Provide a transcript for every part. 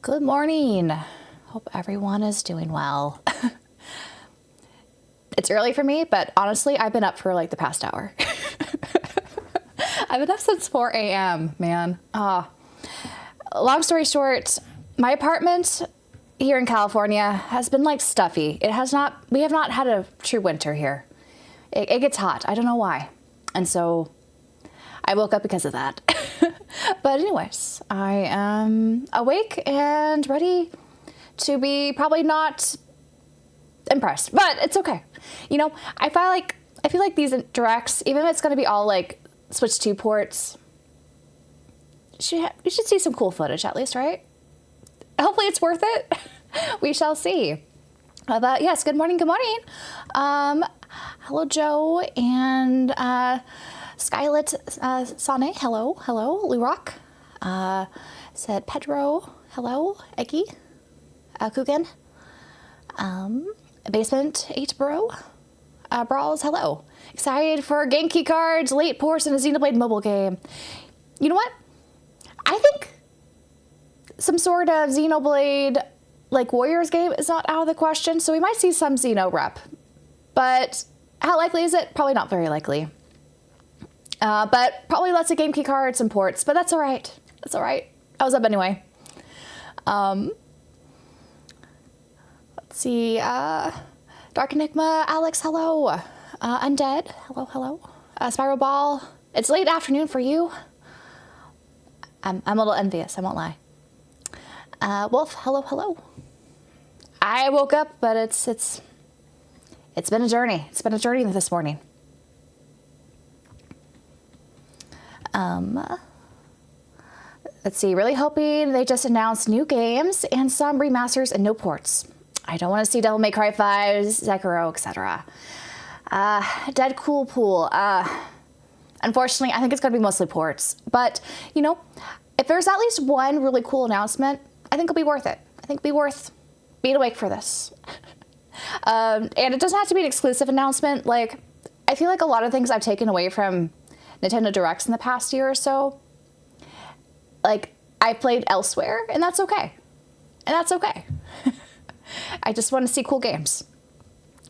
Good morning. Hope everyone is doing well. It's early for me, but honestly, I've been up for like the past hour. I've been up since 4 a.m., man. Long story short, my apartment here in California has been like stuffy. We have not had a true winter here. It gets hot. I don't know why. And so I woke up because of that. But anyways, I am awake and ready to be probably not impressed, but it's okay. You know, I feel like these directs, even if it's going to be all like Switch 2 ports, we should see some cool footage at least, right? Hopefully it's worth it. We shall see. But yes, good morning, good morning. Hello, Joe and Skylit Sane, hello, Lurok. Said Pedro, hello, Eggy, Kugan. Basement 8 Bro. Brawls, hello. Excited for Genki cards, late ports, and a Xenoblade mobile game. You know what? I think some sort of Xenoblade like Warriors game is not out of the question, so we might see some Xeno rep. But how likely is it? Probably not very likely. But probably lots of game key cards and ports, but that's all right. That's all right. I was up anyway. Let's see. Dark Enigma, Alex, hello. Undead, hello. Spiral Ball, it's late afternoon for you. I'm a little envious, I won't lie. Wolf, hello. I woke up, but it's been a journey. It's been a journey this morning. Let's see, really hoping they just announced new games and some remasters and no ports. I don't want to see Devil May Cry 5, Sekiro, etc. Dead Cool Pool. Unfortunately, I think it's going to be mostly ports. But, you know, if there's at least one really cool announcement, I think it'll be worth it. I think it'll be worth being awake for this. And it doesn't have to be an exclusive announcement. Like, I feel like a lot of things I've taken away from Nintendo Directs in the past year or so, like, I played elsewhere, and that's okay. And that's okay. I just want to see cool games.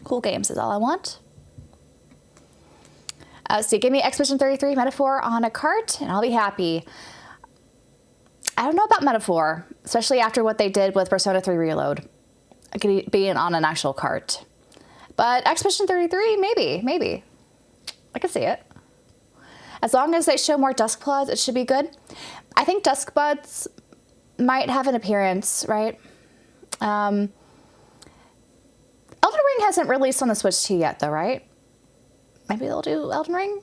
Cool games is all I want. So give me Expedition 33 Metaphor on a cart, and I'll be happy. I don't know about Metaphor, especially after what they did with Persona 3 Reload. Being on an actual cart. But Expedition 33, maybe. I can see it. As long as they show more Duskbloods, it should be good. I think Duskbloods might have an appearance, right? Elden Ring hasn't released on the Switch 2 yet, though, right? Maybe they'll do Elden Ring?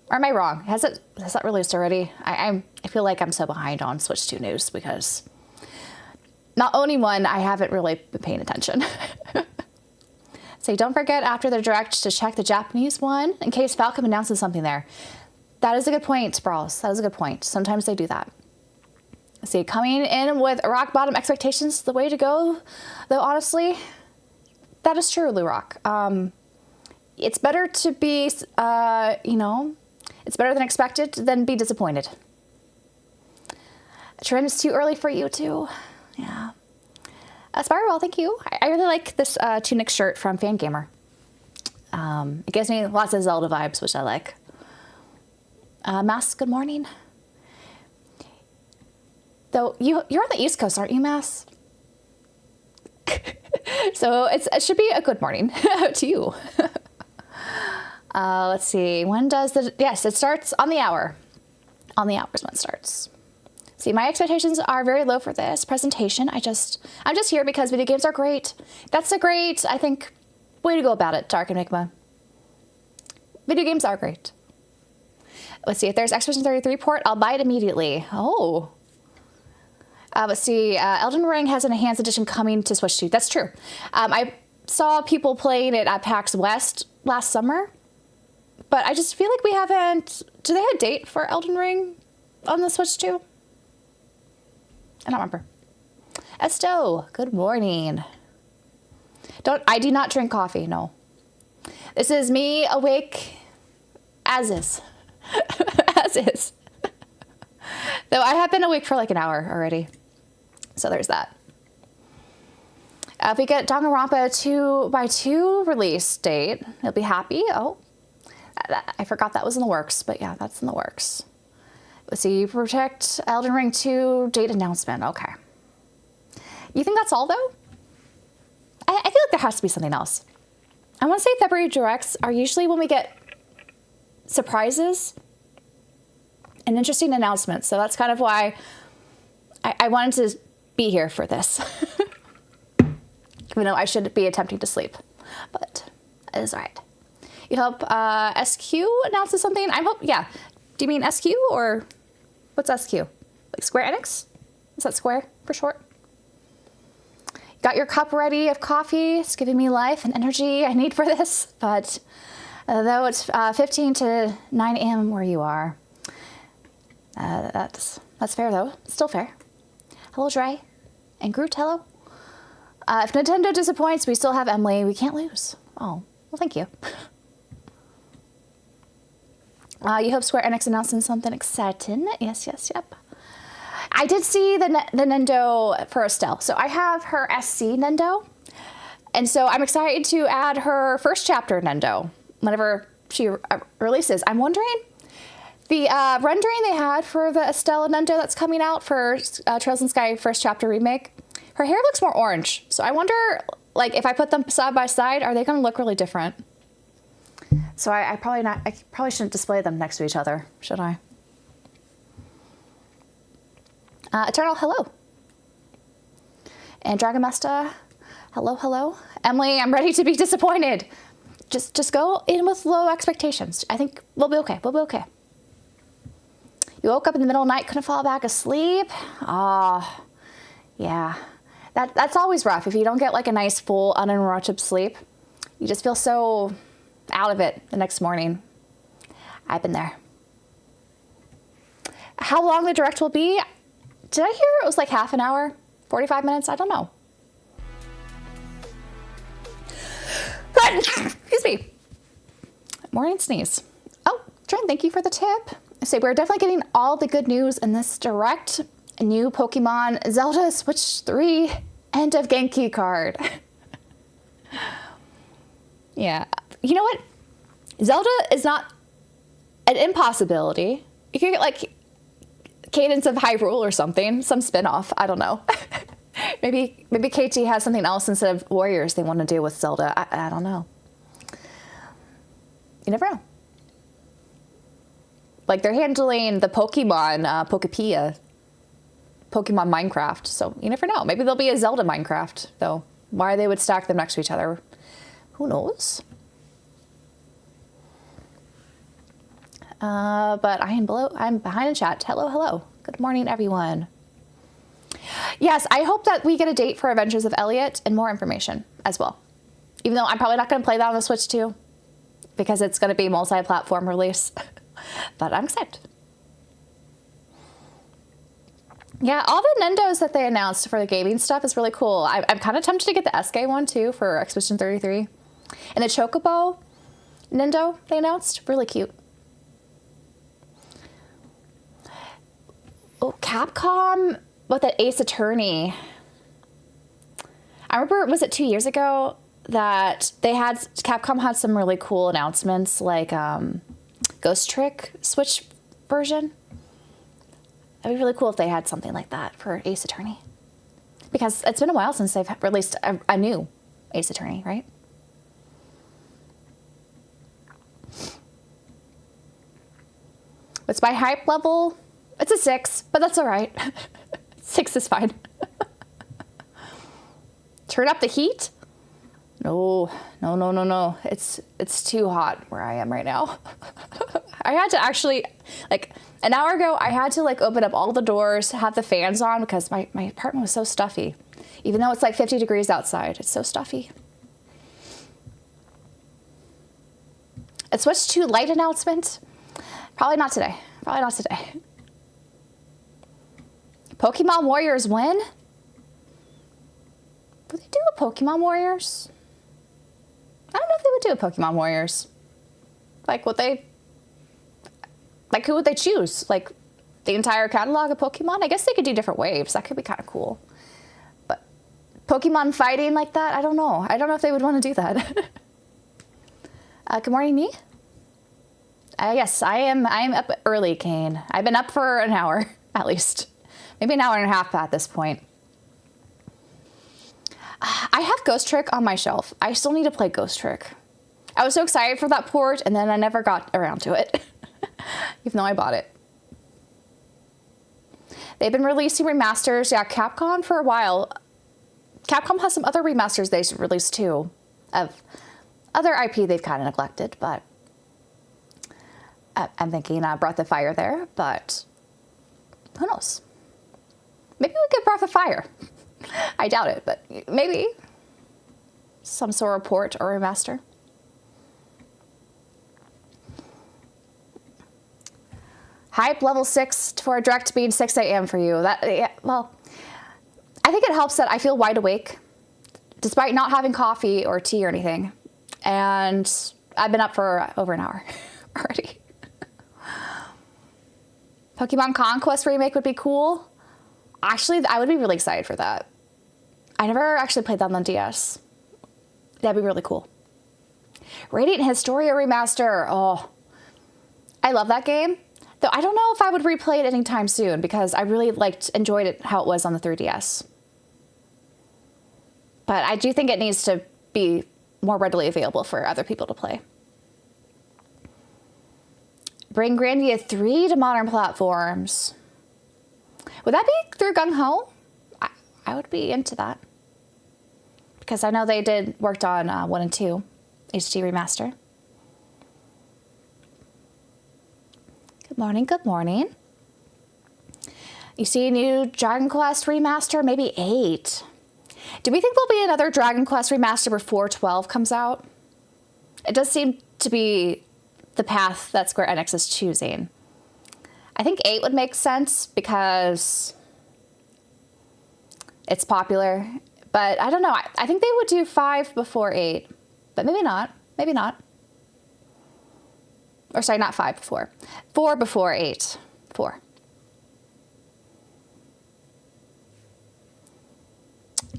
Or am I wrong? Has that released already? I feel like I'm so behind on Switch 2 news because not owning one, I haven't really been paying attention. So don't forget after the Direct to check the Japanese one in case Falcom announces something there. That is a good point, Brawls. That is a good point. Sometimes they do that. See, coming in with rock bottom expectations is the way to go, though honestly, that is true, Lurok. It's better to be, it's better than expected than be disappointed. Trend is too early for you too. Yeah. Spiral, thank you. I really like this tunic shirt from Fangamer. It gives me lots of Zelda vibes, which I like. Mass, good morning. Though you're on the East Coast, aren't you, Mass? So it should be a good morning to you. Let's see. When does yes, it starts on the hour. On the hour is when it starts. See, my expectations are very low for this presentation. I'm just here because video games are great. That's a great, I think, way to go about it, Dark Enigma. Video games are great. Let's see, if there's Expedition 33 port, I'll buy it immediately. Oh. Let's see, Elden Ring has an enhanced edition coming to Switch 2. That's true. I saw people playing it at PAX West last summer, but I just feel like we haven't... Do they have a date for Elden Ring on the Switch 2? I don't remember. Esto, good morning. I do not drink coffee, no. This is me awake as is. As is. Though I have been awake for like an hour already. So there's that. If we get Danganronpa 2x2 release date, he'll be happy. Oh, I forgot that was in the works, but yeah, that's in the works. Let's see, Protect Elden Ring 2 date announcement. Okay. You think that's all, though? I feel like there has to be something else. I want to say February directs are usually when we get surprises and interesting announcements. So that's kind of why I wanted to be here for this. Even though I should be attempting to sleep. But it is all right. You hope SQ announces something? I hope, yeah. Do you mean SQ or what's SQ? Like Square Enix? Is that Square for short? Got your cup ready of coffee. It's giving me life and energy I need for this. But though it's 15 to 9 a.m. where you are, that's fair though. It's still fair. Hello, Dre. And Groot, hello. If Nintendo disappoints, we still have Emily. We can't lose. Oh, well, thank you. You hope Square Enix announcing something exciting. Yes, yep. I did see the Nendo for Estelle. So I have her SC Nendo. And so I'm excited to add her first chapter Nendo whenever she releases. I'm wondering, the rendering they had for the Estelle Nendo that's coming out for Trails in Sky first chapter remake, her hair looks more orange. So I wonder, like, if I put them side by side, are they going to look really different? So I probably shouldn't display them next to each other, should I? Eternal, hello. And Dragon Master, hello. Emily, I'm ready to be disappointed. Just go in with low expectations. I think we'll be okay. You woke up in the middle of the night, couldn't fall back asleep. Oh, yeah. That's always rough. If you don't get like a nice full uninterrupted sleep, you just feel so out of it the next morning. I've been there. How long the direct will be? Did I hear it was like half an hour? 45 minutes? I don't know. Excuse me. Morning sneeze. Oh, Trent, thank you for the tip. So we're definitely getting all the good news in this direct. A new Pokemon Zelda Switch 3 end of Genki card. Yeah. You know what? Zelda is not an impossibility. You could get like Cadence of Hyrule or something, some spin-off. I don't know. maybe KT has something else instead of Warriors they want to do with Zelda. I don't know. You never know. Like they're handling the Pokemon, Pokepia, Pokemon Minecraft. So you never know. Maybe there'll be a Zelda Minecraft, though. Why they would stack them next to each other, who knows? But I'm behind in chat. Hello. Good morning, everyone. Yes, I hope that we get a date for Adventures of Elliot and more information as well. Even though I'm probably not going to play that on the Switch 2 because it's going to be multi-platform release. But I'm excited. Yeah, all the Nendos that they announced for the gaming stuff is really cool. I'm kind of tempted to get the SK one too for Expedition 33. And the Chocobo Nendo they announced, really cute. Oh, Capcom with that Ace Attorney. I remember, was it 2 years ago that Capcom had some really cool announcements like Ghost Trick Switch version. It'd be really cool if they had something like that for Ace Attorney. Because it's been a while since they've released a new Ace Attorney, right? What's my hype level? It's a 6, but that's all right. 6 is fine. Turn up the heat? No. It's too hot where I am right now. I had to actually, like, an hour ago, I had to, like, open up all the doors, have the fans on, because my apartment was so stuffy. Even though it's, like, 50 degrees outside, it's so stuffy. A Switch 2 Lite announcement? Probably not today. Pokemon Warriors win? Would they do a Pokemon Warriors? I don't know if they would do a Pokemon Warriors. Like, who would they choose? Like, the entire catalog of Pokemon? I guess they could do different waves. That could be kind of cool. But Pokemon fighting like that? I don't know. I don't know if they would want to do that. Good morning, me. Yes, I am up early, Kane. I've been up for an hour, at least. Maybe an hour and a half at this point. I have Ghost Trick on my shelf. I still need to play Ghost Trick. I was so excited for that port, and then I never got around to it, even though I bought it. They've been releasing remasters. Yeah, Capcom for a while. Capcom has some other remasters they released too, of other IP they've kind of neglected, but I'm thinking Breath of Fire there, but who knows? Maybe we get Breath of Fire. I doubt it, but maybe some sort of port or remaster. Hype level 6 for a direct speed 6 a.m. for you. Yeah, well, I think it helps that I feel wide awake despite not having coffee or tea or anything. And I've been up for over an hour already. Pokemon Conquest Remake would be cool. Actually, I would be really excited for that. I never actually played that on the DS. That'd be really cool. Radiant Historia Remaster. Oh, I love that game. Though I don't know if I would replay it anytime soon because I really enjoyed it how it was on the 3DS. But I do think it needs to be more readily available for other people to play. Bring Grandia 3 to modern platforms. Would that be through Gung Ho? I would be into that. Because I know they worked on 1 and 2 HD Remaster. Good morning, good morning. You see a new Dragon Quest Remaster? Maybe 8. Do we think there'll be another Dragon Quest Remaster before 12 comes out? It does seem to be the path that Square Enix is choosing. I think 8 would make sense because it's popular. But I don't know. I think they would do 5 before 8. But maybe not. Maybe not. Or sorry, not 5 before. 4 before 8. 4.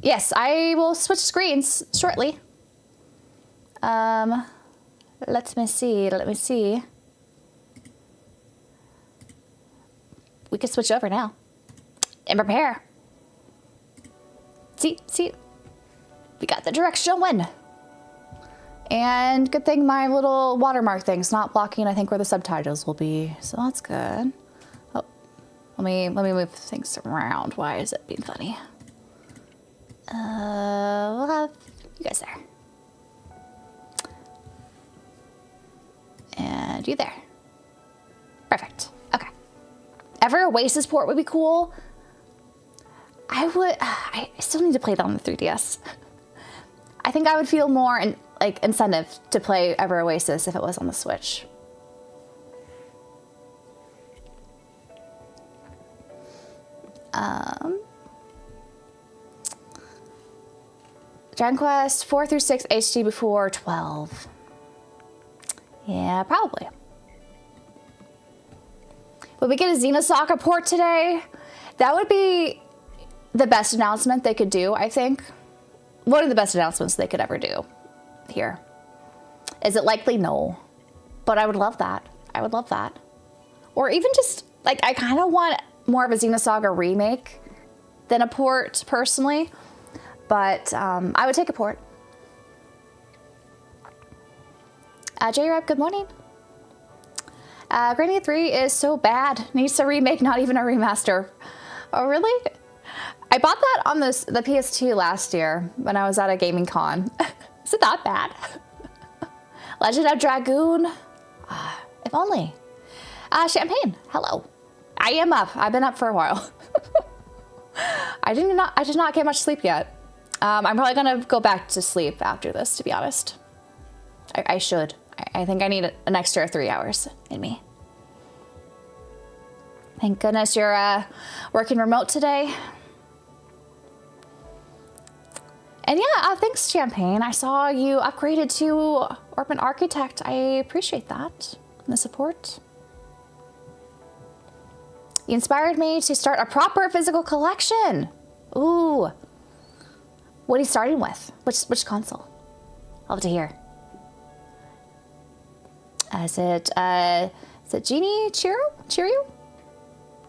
Yes, I will switch screens shortly. Let me see. We could switch over now. And prepare. See? We got the directional win. And good thing my little watermark thing's not blocking, I think, where the subtitles will be. So that's good. Oh, let me move things around. Why is it being funny? We'll have you guys there. And you there. Perfect. Okay. Ever Oasis port would be cool. I still need to play that on the 3DS. I think I would feel more incentive to play Ever Oasis if it was on the Switch. Dragon Quest 4 through 6 HD before 12. Yeah, probably. Would we get a Xenosaga port today? That would be the best announcement they could do, I think. One of the best announcements they could ever do here. Is it likely? No. But I would love that. I would love that. Or even just, I kind of want more of a Xenosaga remake than a port, personally. But I would take a port. J-Rep, good morning. Grandia 3 is so bad. Needs a remake, not even a remaster. Oh, really? I bought that on the PS2 last year when I was at a gaming con. Is it that bad? Legend of Dragoon. If only. Champagne, hello. I am up. I've been up for a while. I did not get much sleep yet. I'm probably gonna go back to sleep after this, to be honest. I should. I think I need an extra 3 hours in me. Thank goodness you're working remote today. And yeah, thanks, Champagne. I saw you upgraded to Urban Architect. I appreciate that and the support. You inspired me to start a proper physical collection. Ooh. what he's starting with. Which console? I'll have to hear. Is it Genie Chiru?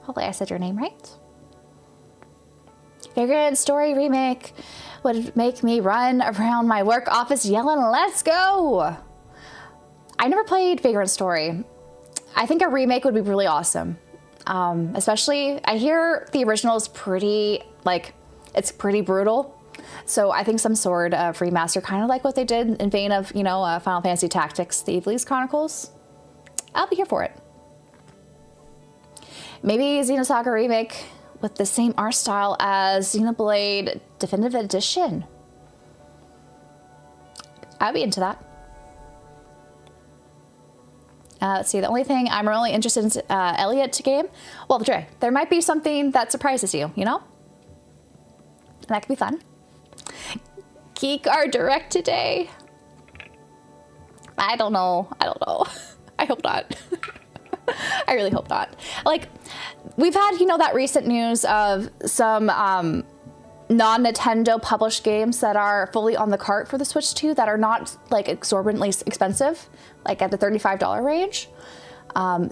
Hopefully I said your name right. Vagrant Story remake would make me run around my work office yelling, "Let's go!" I never played Vagrant Story. I think a remake would be really awesome. Especially, I hear the original is pretty, like, it's pretty brutal. So I think some sort of remaster, kind of like what they did in vein of, you know, Final Fantasy Tactics, the Evil Chronicles. I'll be here for it. Maybe Xenosaga remake with the same art style as Xenoblade Definitive Edition. I'd be into that. Let's see, the only thing I'm really interested in Elliot game. Well, Dre, there might be something that surprises you, you know? And that could be fun. Geek Art Direct today. I don't know. I hope not. I really hope not. Like, we've had, you know, that recent news of some non-Nintendo published games that are fully on the cart for the Switch 2 that are not, like, exorbitantly expensive, like at the $35 range.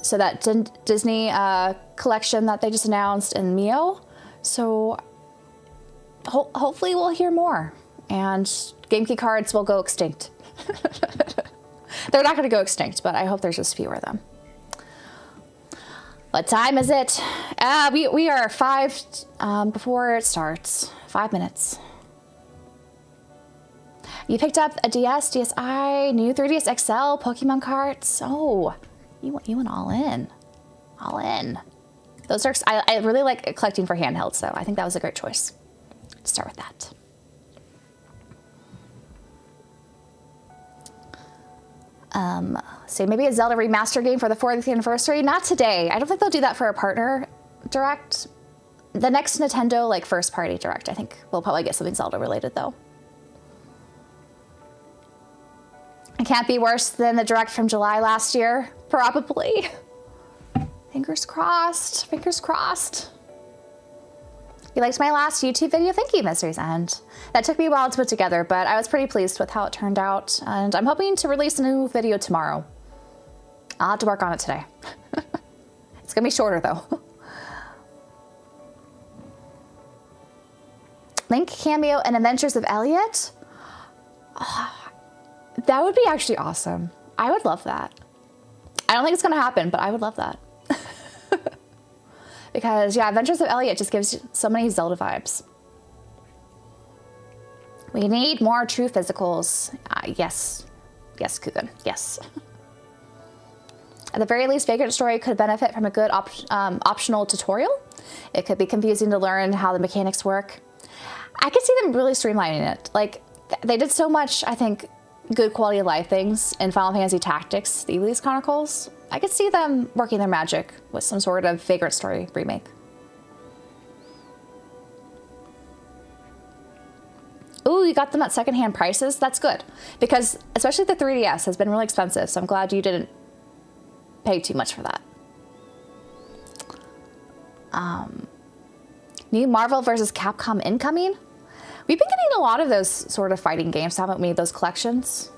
So that Disney collection that they just announced in Mio. So hopefully we'll hear more. And GameKey cards will go extinct. They're not going to go extinct, but I hope there's just fewer of them. What time is it? We are 5 before it starts. 5 minutes. You picked up a DS, DSi, new 3DS XL, Pokemon cards. Oh, you went all in. All in. Those are, I really like collecting for handhelds, though. I think that was a great choice. Let's start with that. So maybe a Zelda remaster game for the 40th anniversary. Not today. I don't think they'll do that for a partner direct. The next Nintendo, like, first party direct, I think we'll probably get something Zelda related, though. It can't be worse than the direct from July last year, probably. Fingers crossed. Fingers crossed. You liked my last YouTube video? Thank you, Mysteries End. That took me a while to put together, but I was pretty pleased with how it turned out, and I'm hoping to release a new video tomorrow. I'll have to work on it today. It's gonna be shorter, though. Link cameo and Adventures of Elliot? Oh, that would be actually awesome. I would love that. I don't think it's gonna happen, but I would love that. Because, yeah, Adventures of Elliot just gives so many Zelda vibes. We need more true physicals. Yes. Yes, Kugan. Yes. At the very least, Vagrant Story could benefit from a good optional tutorial. It could be confusing to learn how the mechanics work. I could see them really streamlining it. Like, they did so much, I think, good quality of life things in Final Fantasy Tactics, the Elite Chronicles. I could see them working their magic with some sort of Vagrant Story remake. Ooh, you got them at secondhand prices? That's good. Because especially the 3DS has been really expensive, so I'm glad you didn't pay too much for that. New Marvel vs. Capcom incoming? We've been getting a lot of those sort of fighting games, haven't we? Those collections.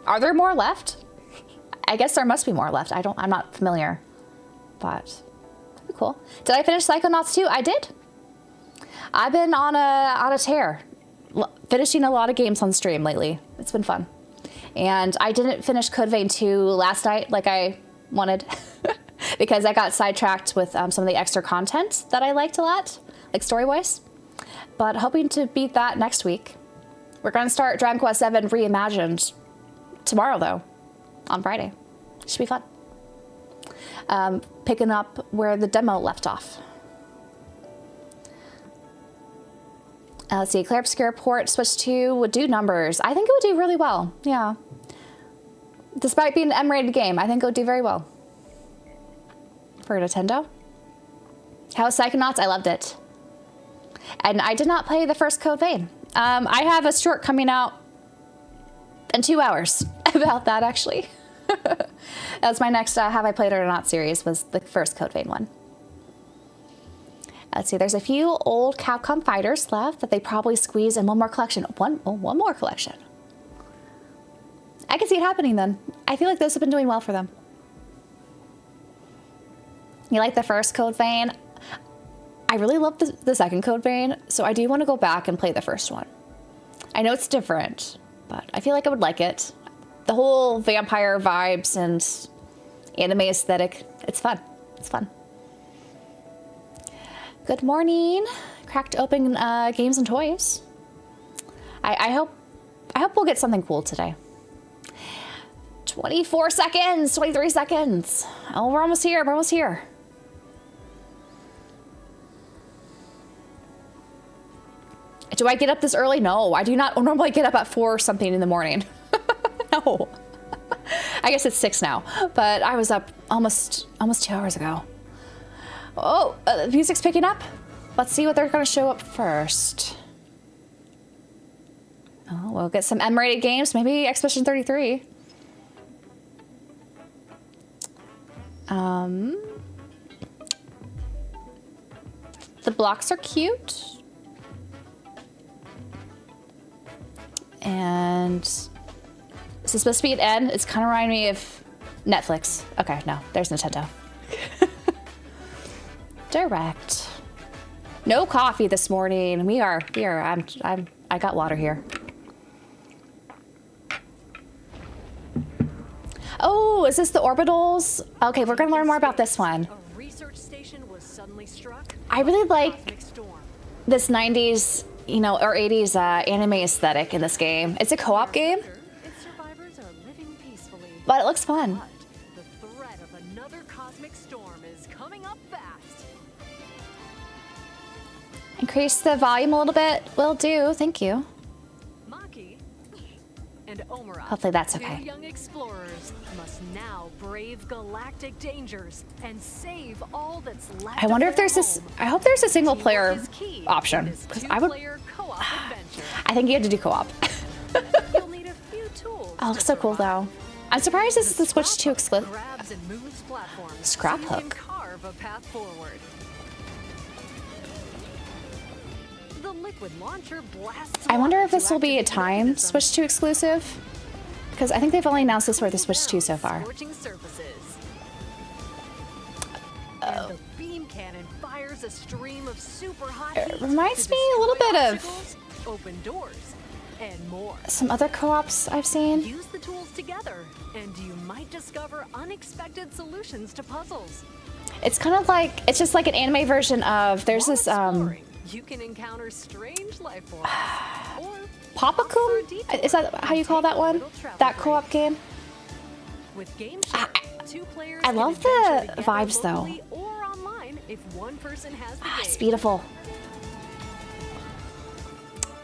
Are there more left? I guess there must be more left. I'm not familiar, but that'd be cool. Did I finish Psychonauts 2? I did. I've been on a tear, finishing a lot of games on stream lately. It's been fun. And I didn't finish Code Vein 2 last night like I wanted because I got sidetracked with some of the extra content that I liked a lot, like story-wise. But hoping to beat that next week. We're going to start Dragon Quest VII Reimagined tomorrow, though, on Friday. Should be fun. Picking up where the demo left off. Let's see, Clear Obscure Port Switch 2 would do numbers. I think it would do really well, yeah. Despite being an M-rated game, I think it would do very well. For Nintendo. How's Psychonauts? I loved it. And I did not play the first Code Vein. I have a short coming out in 2 hours about that, actually. That was my next Have I Played It or Not series, was the first Code Vein one. Let's see, there's a few old Capcom fighters left that they probably squeeze in one more collection. One more collection. I can see it happening then. I feel like those have been doing well for them. You like the first Code Vein? I really love the second Code Vein, so I do want to go back and play the first one. I know it's different, but I feel like I would like it. The whole vampire vibes and anime aesthetic, it's fun. It's fun. Good morning. Cracked open games and toys. I hope we'll get something cool today. 24 seconds, 23 seconds. Oh, we're almost here. We're almost here. Do I get up this early? No, I do not normally get up at 4 or something in the morning. No. I guess it's 6 now, but I was up almost 2 hours ago. Oh, the music's picking up. Let's see what they're going to show up first. Oh, we'll get some M-rated games, maybe Expedition 33. The blocks are cute. And is this supposed to be an end? It's kind of reminding me of Netflix. Okay, no, there's Nintendo. Direct. No coffee this morning. I got water here. Oh, is this the Orbitals? Okay, we're gonna learn more about this one. A research station was suddenly struck. I really like this 90s, you know, or 80s anime aesthetic in this game. It's a co-op game, Its survivors are living peacefully. but it looks fun. But the threat of another cosmic storm is coming up fast. Increase the volume a little bit. Will do, thank you. Maki and Omura, Hopefully that's okay. two young explorers, must now brave galactic dangers and save all that's left. I wonder of if there's their this. home. I hope there's a single player Teamwork is key option, in this because I would. two-player co-op adventure. I think you have to do co-op. You'll need a few tools. Oh, to looks so cool survive. though. I'm surprised this is the Switch 2 exclusive. Grabs and moves platforms Scrap so you can hook. carve a path forward. The liquid launcher blasts. I wonder water if this to will be a activate timed mechanisms Switch 2 exclusive. Because I think they've only announced this for the Switch 2 so far. scorching surfaces. And the beam cannon fires a stream of super hot It heat reminds to me a little destroy bit of- obstacles, open doors, and more. Some other co-ops I've seen. Use the tools together, and you might discover unexpected solutions to puzzles. It's kind of like, it's just like an anime version of, there's While this, exploring, you can encounter strange life forms. Or Papakum? Is that how you call that one? That co-op game? with game share, two players I can love adventure the together vibes, though. locally or online if one person has the It's game. beautiful.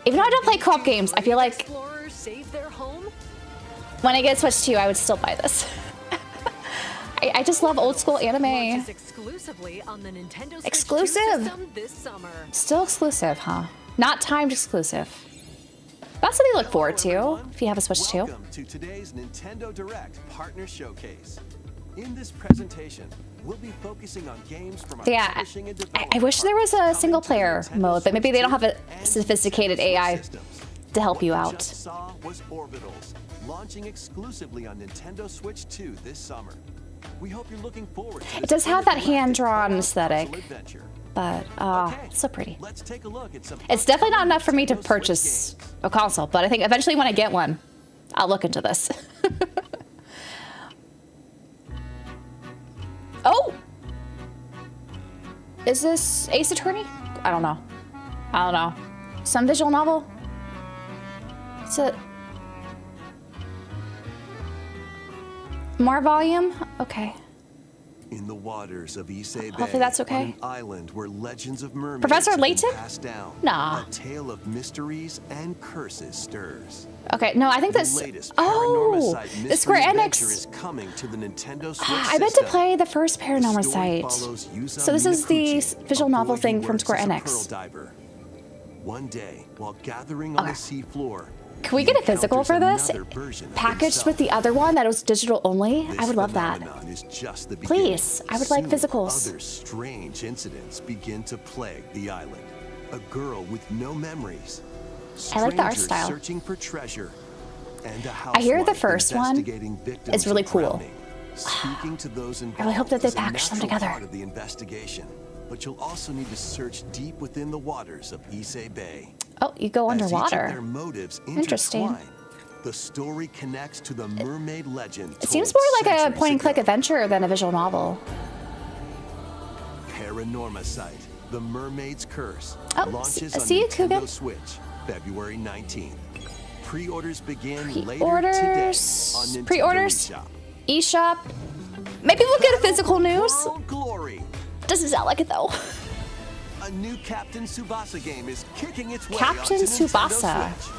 Even though I don't play co-op games, I feel like Explorers save their home. when I get Switch 2, I would still buy this. I just love old school anime. Launches exclusively on the Nintendo Switch 2 Exclusive. system this summer. Still exclusive, huh? Not timed exclusive. That's something to look forward to if you have a Switch 2. Welcome to today's Nintendo Direct Partner Showcase. In this presentation, we'll be focusing on games from our Yeah, publishing and I wish there was a development single coming to player Nintendo mode, but maybe they don't have a Switch 2 and sophisticated Switch AI systems. to help you What out. just saw was Orbitals, launching exclusively on Nintendo Switch 2 this summer. We hope you're looking forward to It does have that hand-drawn puzzle aesthetic, adventure. but Okay, it's so pretty. Let's take a look at some It's definitely not upcoming enough for me to Nintendo Switch purchase games. a console, but I think eventually when I get one, I'll look into this. Oh! Is this Ace Attorney? I don't know. I don't know. Some visual novel? Is it... More volume? Okay. In the waters of Issei Bay, Hopefully that's okay. on an island where legends of mermaids Professor have been Layton? passed down, Nah. a tale of mysteries and curses stirs. Okay, no, I think The this... latest Oh! Paranormasight The Square mystery adventure Enix... is coming to the Nintendo Switch I meant to system. play the first The story Paranormasight. follows Yusa So this is the Minakuchi, visual a novel boy who thing from works Square as a Enix. pearl diver. One day, while gathering on Okay. the sea floor, Can we get a physical for this? Packaged with the other one that was digital only? I would love that. Please, I would like physicals. Other strange incidents begin to plague the island. A girl with no memories. I like the art style. Searching for treasure. And a I hear the housewife first one investigating victims is really of cool. drowning. Speaking to those involved I really hope that they is a package them natural together. part of the investigation, but you'll also need to search deep within the waters of Issei Bay. Oh, you go As each of underwater. their motives Interesting. intertwine, the story connects to the mermaid legend. It seems told more like a centuries point-and-click ago. adventure than a visual novel. Paranormasight, The Mermaid's Curse, Oh, launches I on see you, Nintendo Kugan. Switch, February 19th. Pre-orders begin later today Pre-orders. on Nintendo Pre-orders. eShop. eShop. Maybe we'll get a physical news. World Glory. Doesn't sound like it though. A new Captain Tsubasa game is kicking its way Captain onto Nintendo Tsubasa. Switch.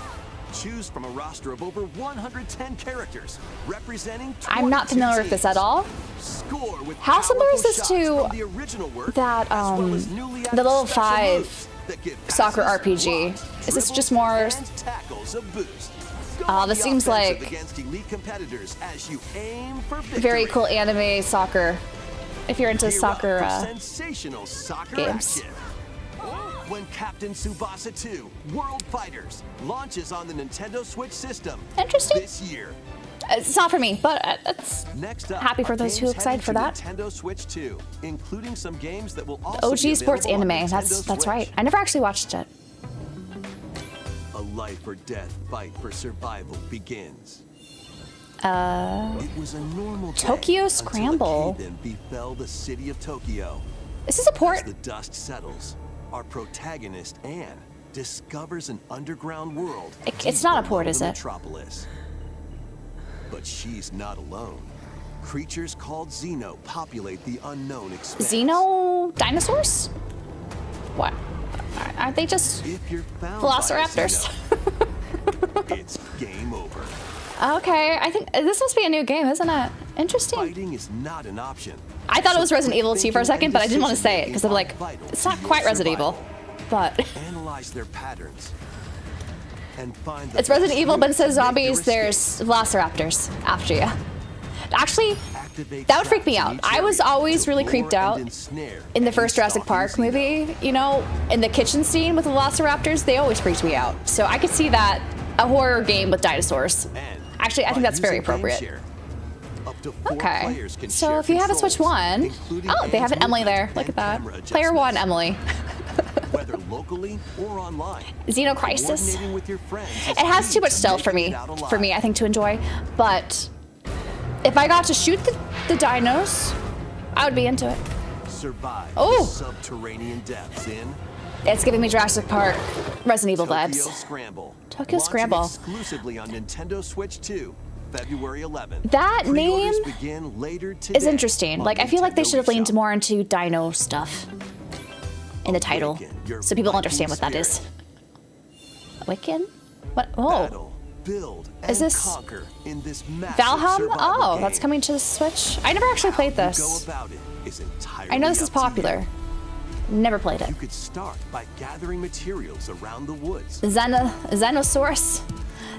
Choose from a roster of over 110 characters representing. I'm not 22 familiar with this at teams. all. Score with How similar is powerful this shots to from the original work, that, as well as newly the added level special 5 moves that give soccer passes, RPG? blocks, Is this just dribbles, more- and tackles a boost? Go Oh, on this the seems offensive like against elite competitors as you aim for victory. Very cool anime soccer. If you're into Gear soccer up for sensational soccer games. action. When Captain Tsubasa 2 World Fighters launches on the Nintendo Switch system Interesting. this year. It's not for me, but it's Next up, happy for are those who games excited for heading that. to Nintendo Switch 2, including some games that will also OG be sports available on anime. Nintendo That's Switch. right. I never actually watched it. A life or death fight for survival begins. It was a normal day Tokyo until Scramble. a cave-in befell the city of Tokyo. Is this a As port? the dust settles, our protagonist Anne discovers an underground world. It's deep not a below port, the is it? Metropolis. But she's not alone. Creatures called Xeno populate the unknown expanse. Xeno dinosaurs? What? Aren't they just If you're found by a velociraptors? Xeno, it's game over. Okay, I think this must be a new game, isn't it? Interesting. Fighting is not an option. I thought it was So Resident Evil 2 for a thinking second, and but I didn't want to say it decision-making because I'm like, are vital it's to not your quite Resident Evil. survival. But Analyze their patterns and find the it's Resident best Evil, but route instead of to make your zombies, there's escape. velociraptors after you. Actually, Activate that would freak me traps in out. each I was area always to really lure creeped and out ensnare in the any first Jurassic stalking Park Xeno. movie, you know, in the kitchen scene with the velociraptors, they always freaked me out. So I could see that, a horror game with dinosaurs. And Actually, I by think that's very using Game appropriate. Share, up to 4 Okay, players can so share if you have a Switch controls, 1, including oh, they have an Anne's Emily there. movement Look at and that. camera Player 1, adjustments. Emily. Whether locally or online. Xeno Crisis. Coordinating with your friends is It has key too much to stealth for making me, it out alive. I think, to enjoy. But if I got to shoot the dinos, I would be into it. Survive Oh. the subterranean depths in It's giving me Jurassic Park, Resident Evil Tokyo vibes. Scramble. Tokyo Launching Scramble. exclusively on Nintendo Switch 2, February 11th. That Pre-orders name begin later today is interesting. on Like, I feel like they Nintendo should have leaned eShop. more into dino stuff in the title, Awaken your so people Viking understand what that is. spirit. Wiccan? What? Oh, Battle, build, and Is this conquer in this massive Valheim? survival Oh, game. that's coming to the Switch. I never actually played How you this. go about it is entirely I know this is up to you. popular. Never played it. You could start by gathering materials around the woods, Xenosaurus.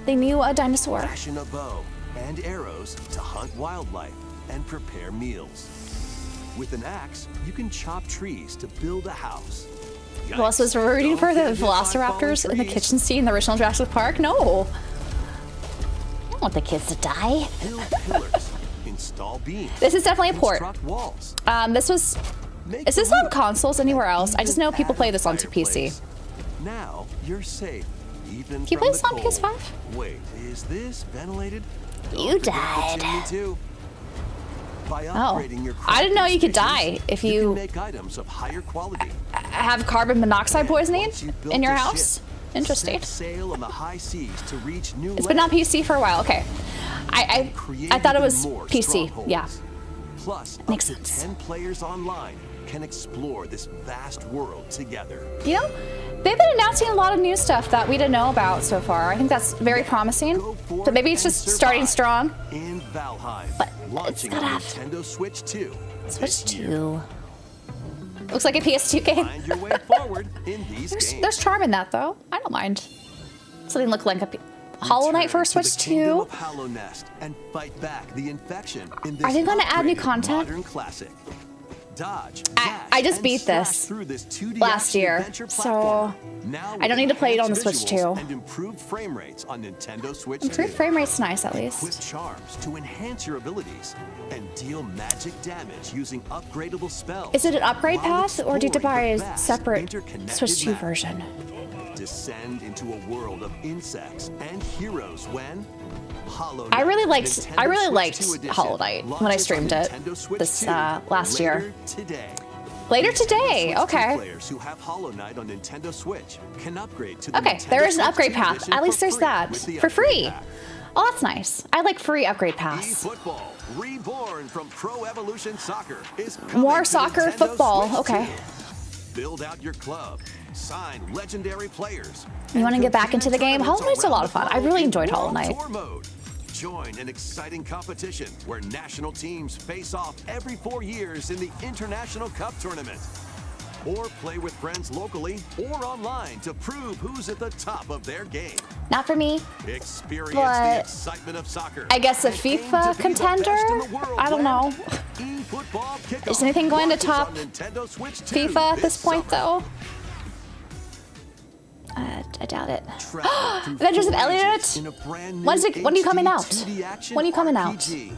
They knew a dinosaur. fashion a bow and arrows to hunt wildlife and prepare meals. With an axe, you can chop trees to build a house. Melissa was Yikes. rooting for the Don't get hit by velociraptors falling in the trees. kitchen scene in the original Jurassic Park. No. I don't want the kids to die. Build pillars, install beams. This is definitely a port. Construct walls. This was. Make Is a this on roof, consoles anywhere else? I just know even people add play a this on PC. fireplace. Now you're safe, even Can you from play the this on cold. PS5? Wait, is this ventilated? You Don't forget the died. chimney, too. By Oh. upgrading your I didn't know you could crafting die stations, if you you can make items of higher quality. have carbon monoxide poisoning Once you've built in your a house. ship, Interesting. set sail on the high seas to reach new It's been on lands. PC for a while. Okay. I Create thought it even was more PC. strongholds. Yeah. Plus, Makes up to sense. 10 players online can explore this vast world together. You know, they've been announcing a lot of new stuff that we didn't know about so far. I think that's very promising. Go forth So maybe it's and just starting survive strong. in Valheim, But launching gotta on have- Nintendo Switch 2. Switch this year. 2. Looks like a PS2 game. Find your way forward in these games. There's charm in that, though. I don't mind. Something look like a Hollow Knight for Switch 2. And fight back the infection in this Are they gonna add new upgraded content? modern classic. Dodge, I just dash, beat and this slash through this 2D last action year, adventure so platformer. Now I don't need to play it on the with Switch enhanced 2. visuals and improved frame rates on Nintendo Switch Improved 2. frame rate's nice at Equip least. charms to enhance your abilities and deal magic damage using upgradable spells. Is it an upgrade while path, or do you have to buy exploring the a vast separate interconnected Switch 2 map. version? Descend into a world of insects and heroes when Hollow I really Knight, liked Nintendo Switch 2 edition, Hollow Knight when I launches streamed on it Nintendo Switch this 2 last year. later today. Later today, Switch 2 okay. Players who have Hollow Knight on Nintendo Switch can upgrade to the Okay, Nintendo there is an Switch upgrade 2 path. edition At least for there's free that. with the For upgrade free. pack. Oh, that's nice. I like free upgrade pass. eFootball, reborn from Pro Evolution Soccer, is coming More to soccer, Nintendo football. Switch Okay. 2. Build out your club, sign legendary players. You want to and get back compete into the in game? Hollow Knight's a tournaments lot of fun. I around the really world enjoyed in Hollow World Knight. Tour mode. Join an exciting competition where national teams face off every 4 years in the International Cup Tournament. Or play with friends locally or online to prove who's at the top of their game. Not for me. Experience But the excitement of soccer. I guess a and aim FIFA to be the contender? best in the world I don't when know. eFootball Kickoff Is anything going to launches on top Nintendo Switch 2 FIFA at this point, summer. though? I doubt it. Travel through Adventures of 4 Elliot? ages in a brand new When are you coming HD out? 2D action When are you coming out? RPG.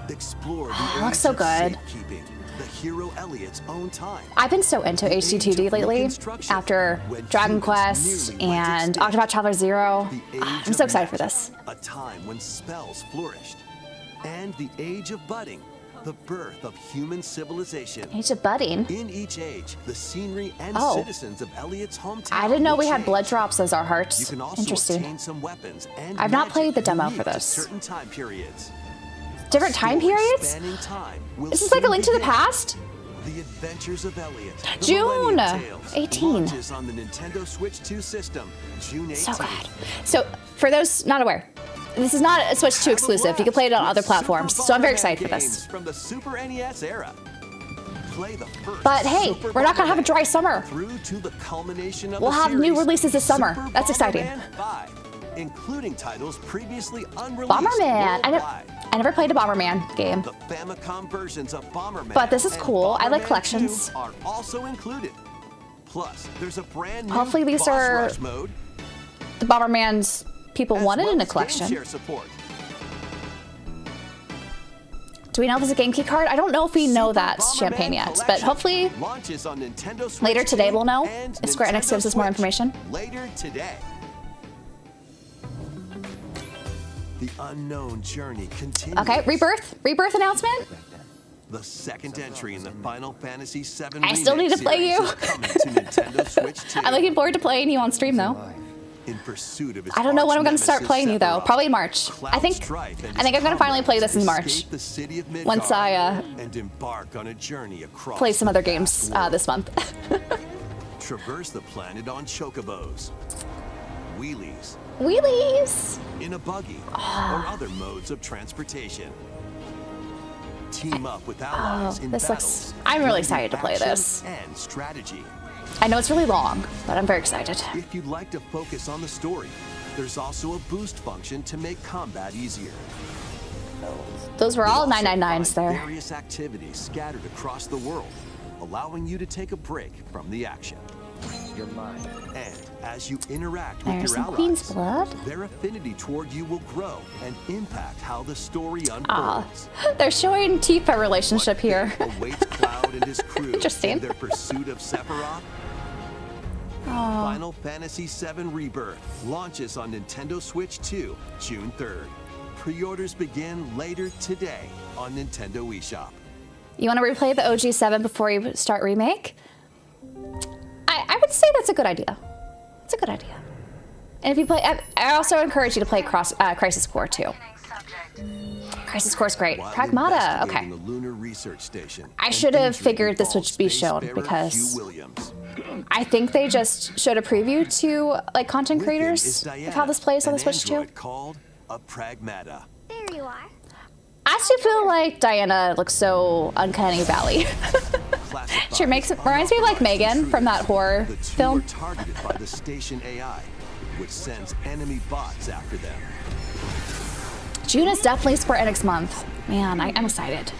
Explore the Oh, age looks so of good. safekeeping, the hero Elliot's own time. I've been so into HD2D lately after Dragon Quest and Octopath Traveler 0. The I'm age so of excited for magic, this. A time when spells flourished. And the age of budding, the birth of human civilization. Age of Budding. In each age, the scenery and Oh. citizens of Elliot's hometown I didn't know will we had change. blood drops as our You hearts. can also Interesting. obtain some weapons and I've not magic played the demo unique for to this. certain time periods. Different time Story periods? spanning time will Is this like a soon Link to the begin. Past? The Adventures of Elliot. The June Millennium Tales 18. launches on the Nintendo Switch 2 system, June 18th. So good. So, for those not aware, this is not a Switch 2 Have a exclusive. You can blast play it on with other platforms. Super So I'm very Bomberman excited for games this. From the Super NES era. Play the first But hey, Super we're not gonna have a Bomberman dry summer. Through to the culmination of We'll the have new series, releases this summer. Super That's exciting. Bomberman 5, including titles previously unreleased Bomberman. worldwide. I never played a Bomberman game. The Famicom versions of Bomberman. But this is and cool. I like Bomberman collections. 2 are also included. Plus, there's a brand new Hopefully these boss are rush mode, The Bombermans people as wanted well in a as collection. game share support. Do we know if there's a game key card? I don't know if we know Super that Bomberman champagne yet, but Collection hopefully launches on Nintendo Switch later today 2 we'll know and if Square Enix Nintendo gives us more Switch information. Later today. The unknown journey continues. Okay, Rebirth announcement. The second entry in the Final Fantasy VII I still need to play series you. is coming to Nintendo Switch 2. I'm looking forward to playing you on stream though. In pursuit of its I don't know when I'm going to start arch-nemesis playing you though. Sephiroth, Probably in March. Cloud I think Strife and I'm going to finally play this in his March. escape the city of Midgard Once I and embark on a journey across play some the other vast games world. this month. Traverse the planet on chocobos, wheelies, Wheelies. in a buggy, or other modes of transportation. Team up with allies in this battles. looks- I'm really fusing excited to play action this. And strategy. I know it's really long, but I'm very excited. If you'd like to focus on the story, there's also a boost function to make combat easier. Those were all You'll also 999s find there. Various activities scattered across the world, allowing you to take a break from the action. You're mine. And as you interact with There's your some allies, Queen's Blood. their affinity toward you will grow and impact how the story Aw, unfolds. they're showing Tifa relationship What here. fate awaits Cloud and his crew Interesting. in their pursuit of Sephiroth? Final Fantasy VII Rebirth launches on Nintendo Switch 2, June 3rd. Pre-orders begin later today on Nintendo eShop. You want to replay the OG 7 before you start remake? I would say that's a good idea. It's a good idea. And if you play, I also encourage you to play Crisis Core 2. Crisis Core's great. While Pragmata, okay. investigating the Lunar Research Station I and should have injury figured this would involves be shown spacefarer because Hugh Williams. I think they just showed a preview to like content With him creators is of Diana, how this plays on an the Switch 2. android called a Pragmata. There you are. I still feel like Diana looks so Uncanny Valley. She reminds me of like Megan from that horror The two film. are targeted by the station AI which sends enemy bots after them. June is definitely Square Enix month. Man, I'm excited.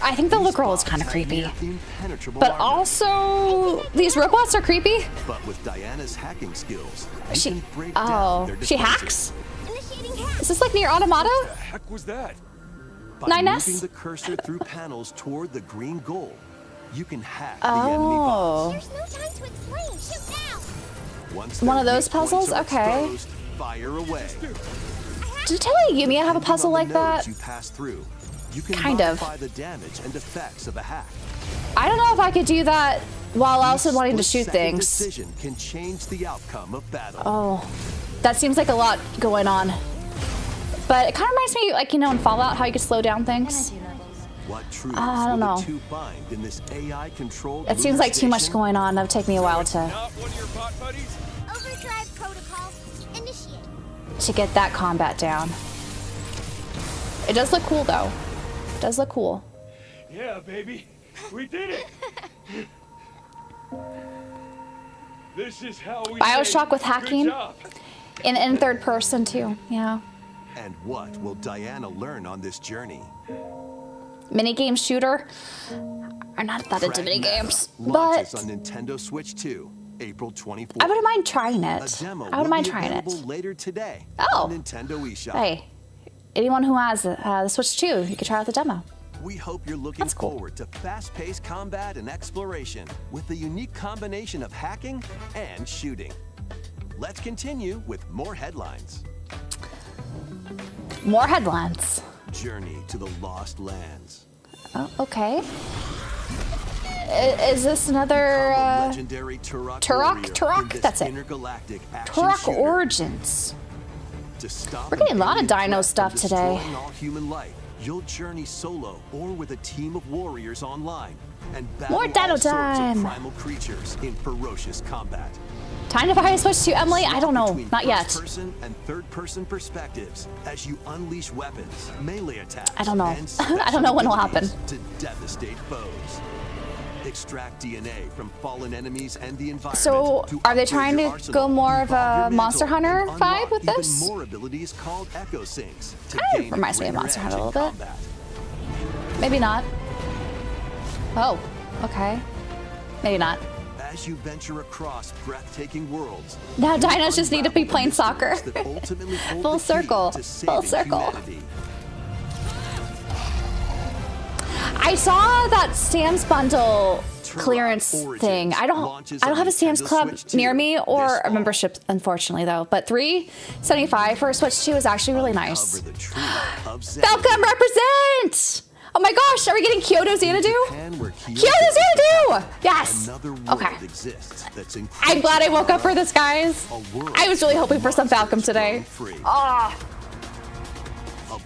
I think the little girl is kind of creepy. But also, these robots are creepy. But with Diana's hacking skills, She hacks? Is this like Nier Automata? The heck was that? By 9S? moving the cursor through panels toward the green goal, you can hack the enemy bots. There's no time to explain. Shoot now. Once One of their those weak points puzzles? are Okay. exposed, fire away. Did Yumiya have a puzzle like that? You pass through. You can Kind of. modify the damage and effects of a hack. I don't know if I could do that while also wanting to shoot Split-second things. Decision can change the outcome of battle. Oh, that seems like a lot going on. But it kind of reminds me, like, you know, in Fallout, how you could slow down things. What truths I don't will know. the two find in this AI-controlled It seems like too much going on. That would take me a while Not one of your bot buddies? Overdrive protocol. Initiate. to get that combat down. It does look cool, though. It does look cool. Yeah, baby. We did it. This is how we Bioshock with Good hacking. job. In third person, too. Yeah. And what will Diana learn on this journey? Minigame shooter. I'm not that into Pragmata minigames. launches But on Nintendo Switch 2, April 24th. I wouldn't mind trying A it. demo I wouldn't mind will be trying it. available later today Oh. on Nintendo eShop. Hey, anyone who has the Switch 2, you could try out the demo. We hope you're looking That's cool. forward to fast-paced combat and exploration with a unique combination of hacking and shooting. Let's continue with more headlines. More headlines. Journey to the Lost Lands. Oh, okay. Is this another Legendary Turok Turok? warrior Turok? in this That's it. intergalactic action Turok shooter. Origins? To stop We're getting an a lot of alien dino threat stuff from today. destroying all human life, you'll journey solo or with a team of warriors online and battle More dino all sorts time. of primal creatures in ferocious combat. Time to buy a Switch 2, Emily? I don't know. Between Not yet. First-person and third-person perspectives as you unleash weapons, melee attacks, I don't know. and I don't know when it'll special happen. abilities to devastate foes. Extract DNA from fallen enemies and the environment. So, to are they upgrade trying your to arsenal, go more of evolve a your Monster mantle, Hunter and vibe unlock with this? Even more abilities called Echo Syncs to Kind of gain reminds me of greater Monster Hunter a edge in little bit. combat. Maybe not. Oh, okay. Maybe not. As you venture across breathtaking worlds, Now you dinos just need to be unravel the playing soccer. mysteries that ultimately hold Full the key circle. to Full saving circle. humanity. I saw that Sam's Bundle Turok clearance Origins thing. I don't launches have on a Sam's Nintendo Club Switch 2 near me or this a fall. membership, unfortunately, though. But $3.75 for a Switch 2 is actually really nice. Cover the truth of Xanadu. Falcom represent! Oh my gosh, are we getting Kyoto Xanadu? Japan, where Kyoto Xanadu! Yes! Another world Okay. exists that's I'm glad I woke up for this, guys. A world I was really hoping for some Falcom today. Ah.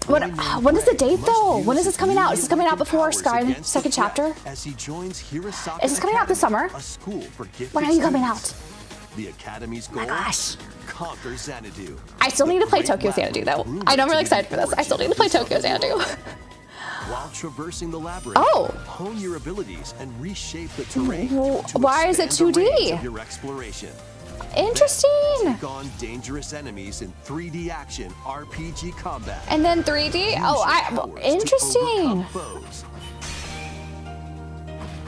When is the date, though? When is this coming out? Is this coming out before Sky second chapter? As he joins Hirosaka Is this coming out this Academy, summer? a school for gifted When are you coming students. out? The Academy's goal? my gosh. Conquer Xanadu. I still need to play Great Tokyo labyrinth Xanadu, though. rumored I know I'm to really be excited for this. I still need to play origins of Tokyo the Xanadu. world. While traversing the labyrinth, Oh. hone your abilities and reshape the terrain. to Why is it expand the 2D? range of your exploration. Interesting. Take on dangerous enemies in 3D action RPG combat. And then 3D? Use Oh, your powers to interesting. overcome foes.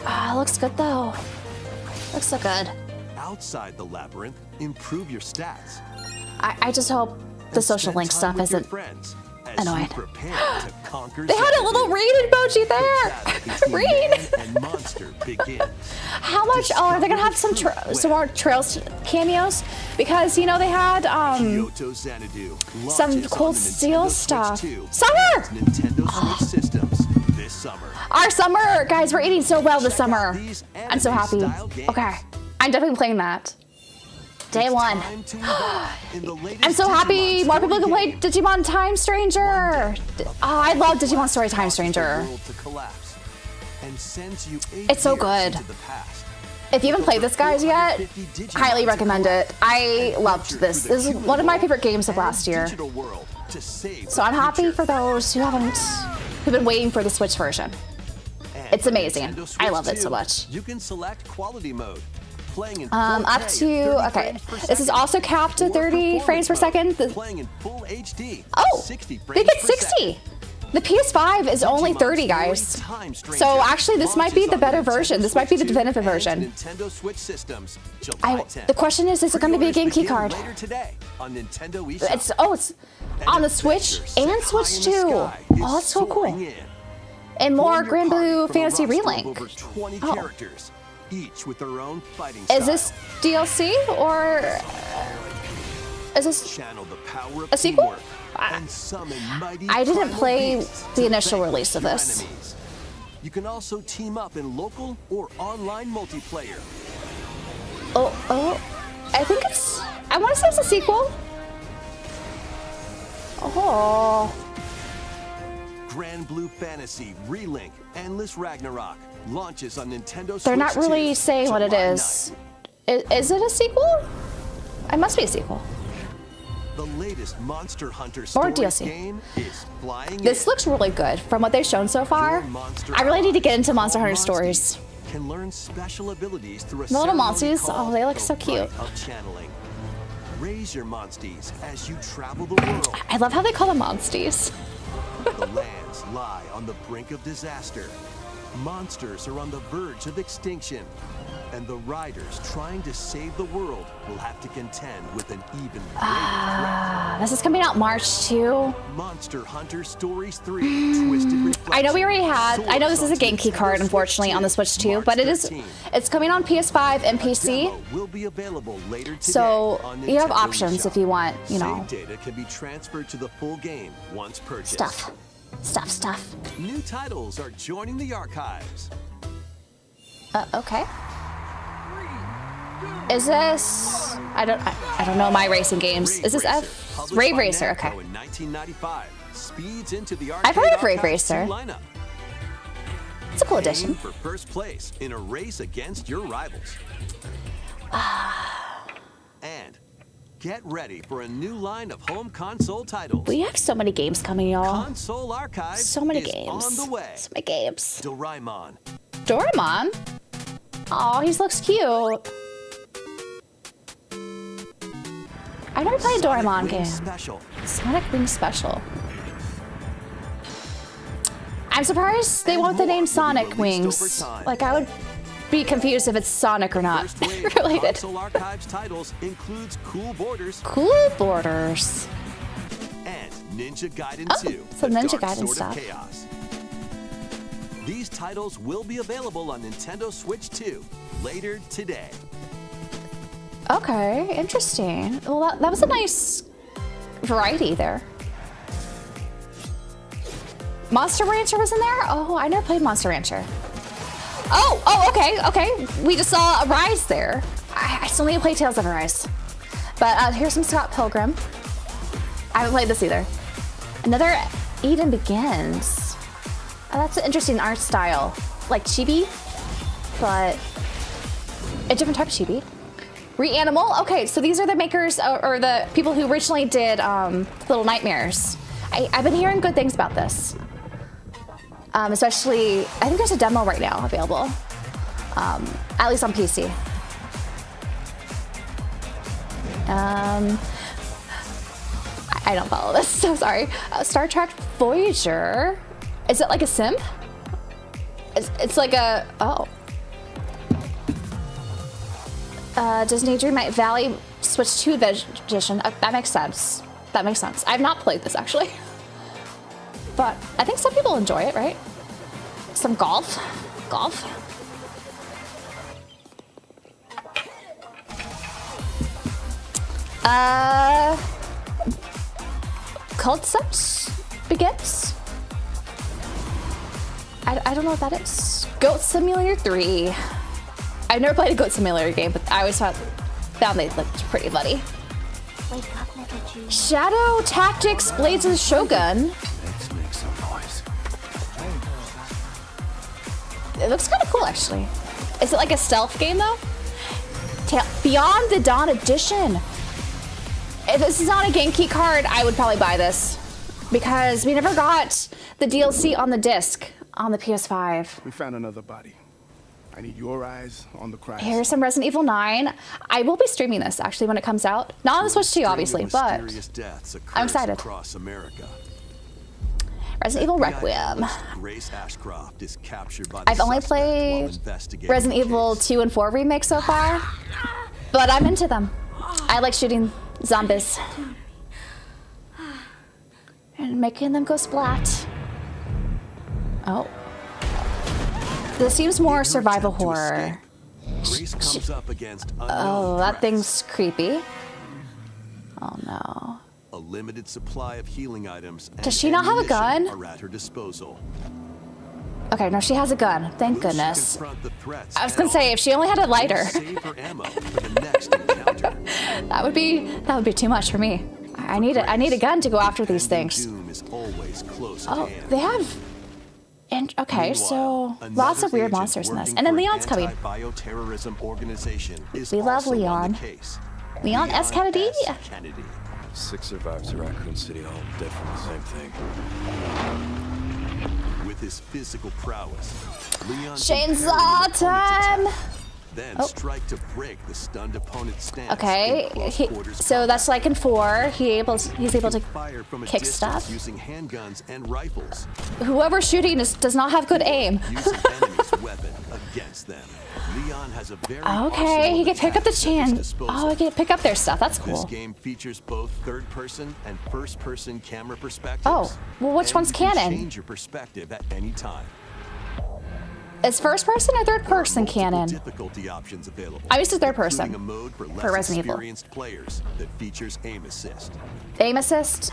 Ah, looks good, though. Looks so good. Outside the labyrinth, improve your stats. I just hope the and social spend link time stuff with your isn't friends as annoying. you prepare to conquer They had a little Xanadu. read emoji The battle there. between Read. man and monster begins. How much? Oh, are they gonna have some more Trails cameos? Because you know they had Kyoto Xanadu some launches cool on the Steel Nintendo Switch stuff. 2 Summer! and Nintendo Switch systems this summer. our summer guys. We're eating so well this Check out summer. these I'm so happy. anime-style games. Okay, I'm definitely playing that. Day It's one. time to evolve in the latest I'm so happy Digimon more people can story play game. Digimon Time Stranger. Oh, I love Digimon Story Time Stranger. The world to collapse and sends you 8 It's so years good. into the past. If you haven't played this, guys, yet, 450 Digimon highly to recommend it. collect I and loved adventure this. through the This is human one of my world favorite games of and last year. digital world to save So the I'm happy future. for those who've been waiting for the Switch version. And It's for amazing. Nintendo I Switch love it so 2, much. You can select quality mode. Playing in Up 4K to, at 30 okay. frames per This is second. also capped to Or 30 frames per performance mode, second. Playing in full HD. Oh, 60 they frames get per 60. second. The PS5 is only Digimon 30, Story guys. Time Stranger So actually, this might be launches the on better Nintendo version. This might be the Switch 2 definitive and version. Nintendo Switch systems, July 10th. The question is it going to be a game key Pre-orders card? begin later today on Nintendo eShop. It's on the Switch and Switch 2. Oh, that's so cool. And more Form your Granblue party from a Fantasy roster of Relink. Over 20 Oh. characters, each with their own fighting Is style. this DLC or is this? Channel the power of a sequel? teamwork and summon mighty I didn't primal play beasts the to initial vanquish release of your this. enemies. You can also team up in local or online multiplayer. Oh, I think it's. I want to say it's a sequel. Oh, Granblue Fantasy Relink Endless Ragnarok launches on Nintendo Switch. they're not really 2, saying what it July is. Is it a sequel? It must be a sequel. 9th. The latest Monster Hunter Or story DLC. game is flying This in. looks really good from what they've shown so far. Your monster I really need to get into allies, Monster Hunter called stories. Monsties, can learn special abilities through a The little ceremony Monsties, oh, called they look the so cute. Rite of Channeling. Raise your Monsties as you travel the world. I love how they call them Monsties. The lands lie on the brink of disaster. Monsters are on the verge of extinction. And the riders trying to save the world will have to contend with an even greater This is coming out March 2. threat. Monster Hunter Stories 3 Twisted Reflection. I know we already had. I know this is a soars game onto key card, Nintendo unfortunately, on the Switch 2, March but it is. 13. It's coming on PS5 and PC. Demo will be available later today So on you have Nintendo options eShop. if you want, you know, Save data can be transferred to the full game once purchased. stuff. New titles are joining the archives. Okay. Is this? I don't know my racing games. Is this published Rave by Racer? Namco Okay. In 1995, speeds into the I've heard of Arcade Rave Archives 2 Racer. lineup. It's a cool Aim addition. for first place in a race against your rivals. And get ready for a new line of home console titles. We have so many games coming, y'all. Console Archives So many is games. on the way. So many games. Doraemon, Doraemon. Oh, he looks cute. I never played a Doraemon Sonic game. Wings Special, Sonic Wings Special. I'm surprised they And went with the more name will be Sonic released Wings. over time. Like, I would be confused if it's Sonic or not first wave of related. Console Archives titles includes Cool Borders Cool Borders. and Ninja Gaiden Oh, 2, some The Ninja Dark Gaiden Sword stuff. of Chaos. These titles will be available on Nintendo Switch 2 later today. Okay, interesting. Well, that was a nice variety there. Monster Rancher was in there? Oh, I never played Monster Rancher. Oh, okay. We just saw a Rise there. I still need to play Tales of Arise. But here's some Scott Pilgrim. I haven't played this either. Another Eden Begins. Oh, that's an interesting art style. Like chibi, but a different type of chibi. Reanimal. Okay, so these are the makers or the people who originally did Little Nightmares. I've been hearing good things about this. Especially, I think there's a demo right now available, at least on PC. I don't follow this, so sorry. Star Trek Voyager. Is it like a sim? It's like a, oh. Disney Dreamlight Valley Switch 2 edition. That makes sense. That makes sense. I've not played this actually. But I think some people enjoy it, right? Some golf. Concept begins. I don't know what that is. Goat Simulator 3. I've never played a Goat Simulator game, but I always found they looked pretty funny. Wake up, little G. Shadow Tactics Blades of the Shogun. Let's make some noise. It looks kind of cool, actually. Is it like a stealth game, though? Beyond the Dawn Edition. If this is not a game key card, I would probably buy this. Because we never got the DLC on the disc on the PS5. We found another body. I need your eyes on the crime. Here's some Resident Evil 9. I will be streaming this actually when it comes out. Not on the Switch 2, obviously, but I'm excited. Across America. Resident Evil Requiem. Grace Ashcroft is captured by the I've only suspect while played investigating Resident the Evil case. 2 and 4 remakes so far, but I'm into them. I like shooting zombies and making them go splat. Oh. This seems more survival horror. Grace comes up against Oh, unknown that threats. thing's creepy. Oh no. A limited supply of healing items. Does she not have a gun? Are at her disposal. Okay, no, she has a gun. Thank Will she goodness. confront the threats I was gonna say, if she only had a lighter, save her ammo for the next encounter. that would be too much for me. I need a gun to go after these things. Doom is always close Oh, at hand. they have. And okay, so Meanwhile, lots of another weird agent monsters in this, working and then for an Leon's coming. anti-bioterrorism organization is We love also on the Leon. case. Leon S. Kennedy. S. Kennedy. 6 survivors of Raccoon City, all dead from the same thing. With his physical prowess, Leon Chainsaw time. Then Oh. strike to break the stunned opponent's stance. Okay, in close quarters so combat. that's like in 4. He's able to Fire from a kick distance stuff. using handguns and rifles. Whoever's shooting does not have good aim. Use an enemy's weapon against them. Leon has a very Okay, he can pick up the chain. disposal. Oh, he can pick up their stuff. That's This cool. game features both third-person and first-person camera perspectives. Oh, well, which and one's you can canon? Change your perspective at any time. Is first person or third person Multiple canon? difficulty options available. I'm used to third person including a mode for less Resident Evil. experienced players that features aim assist. Aim assist.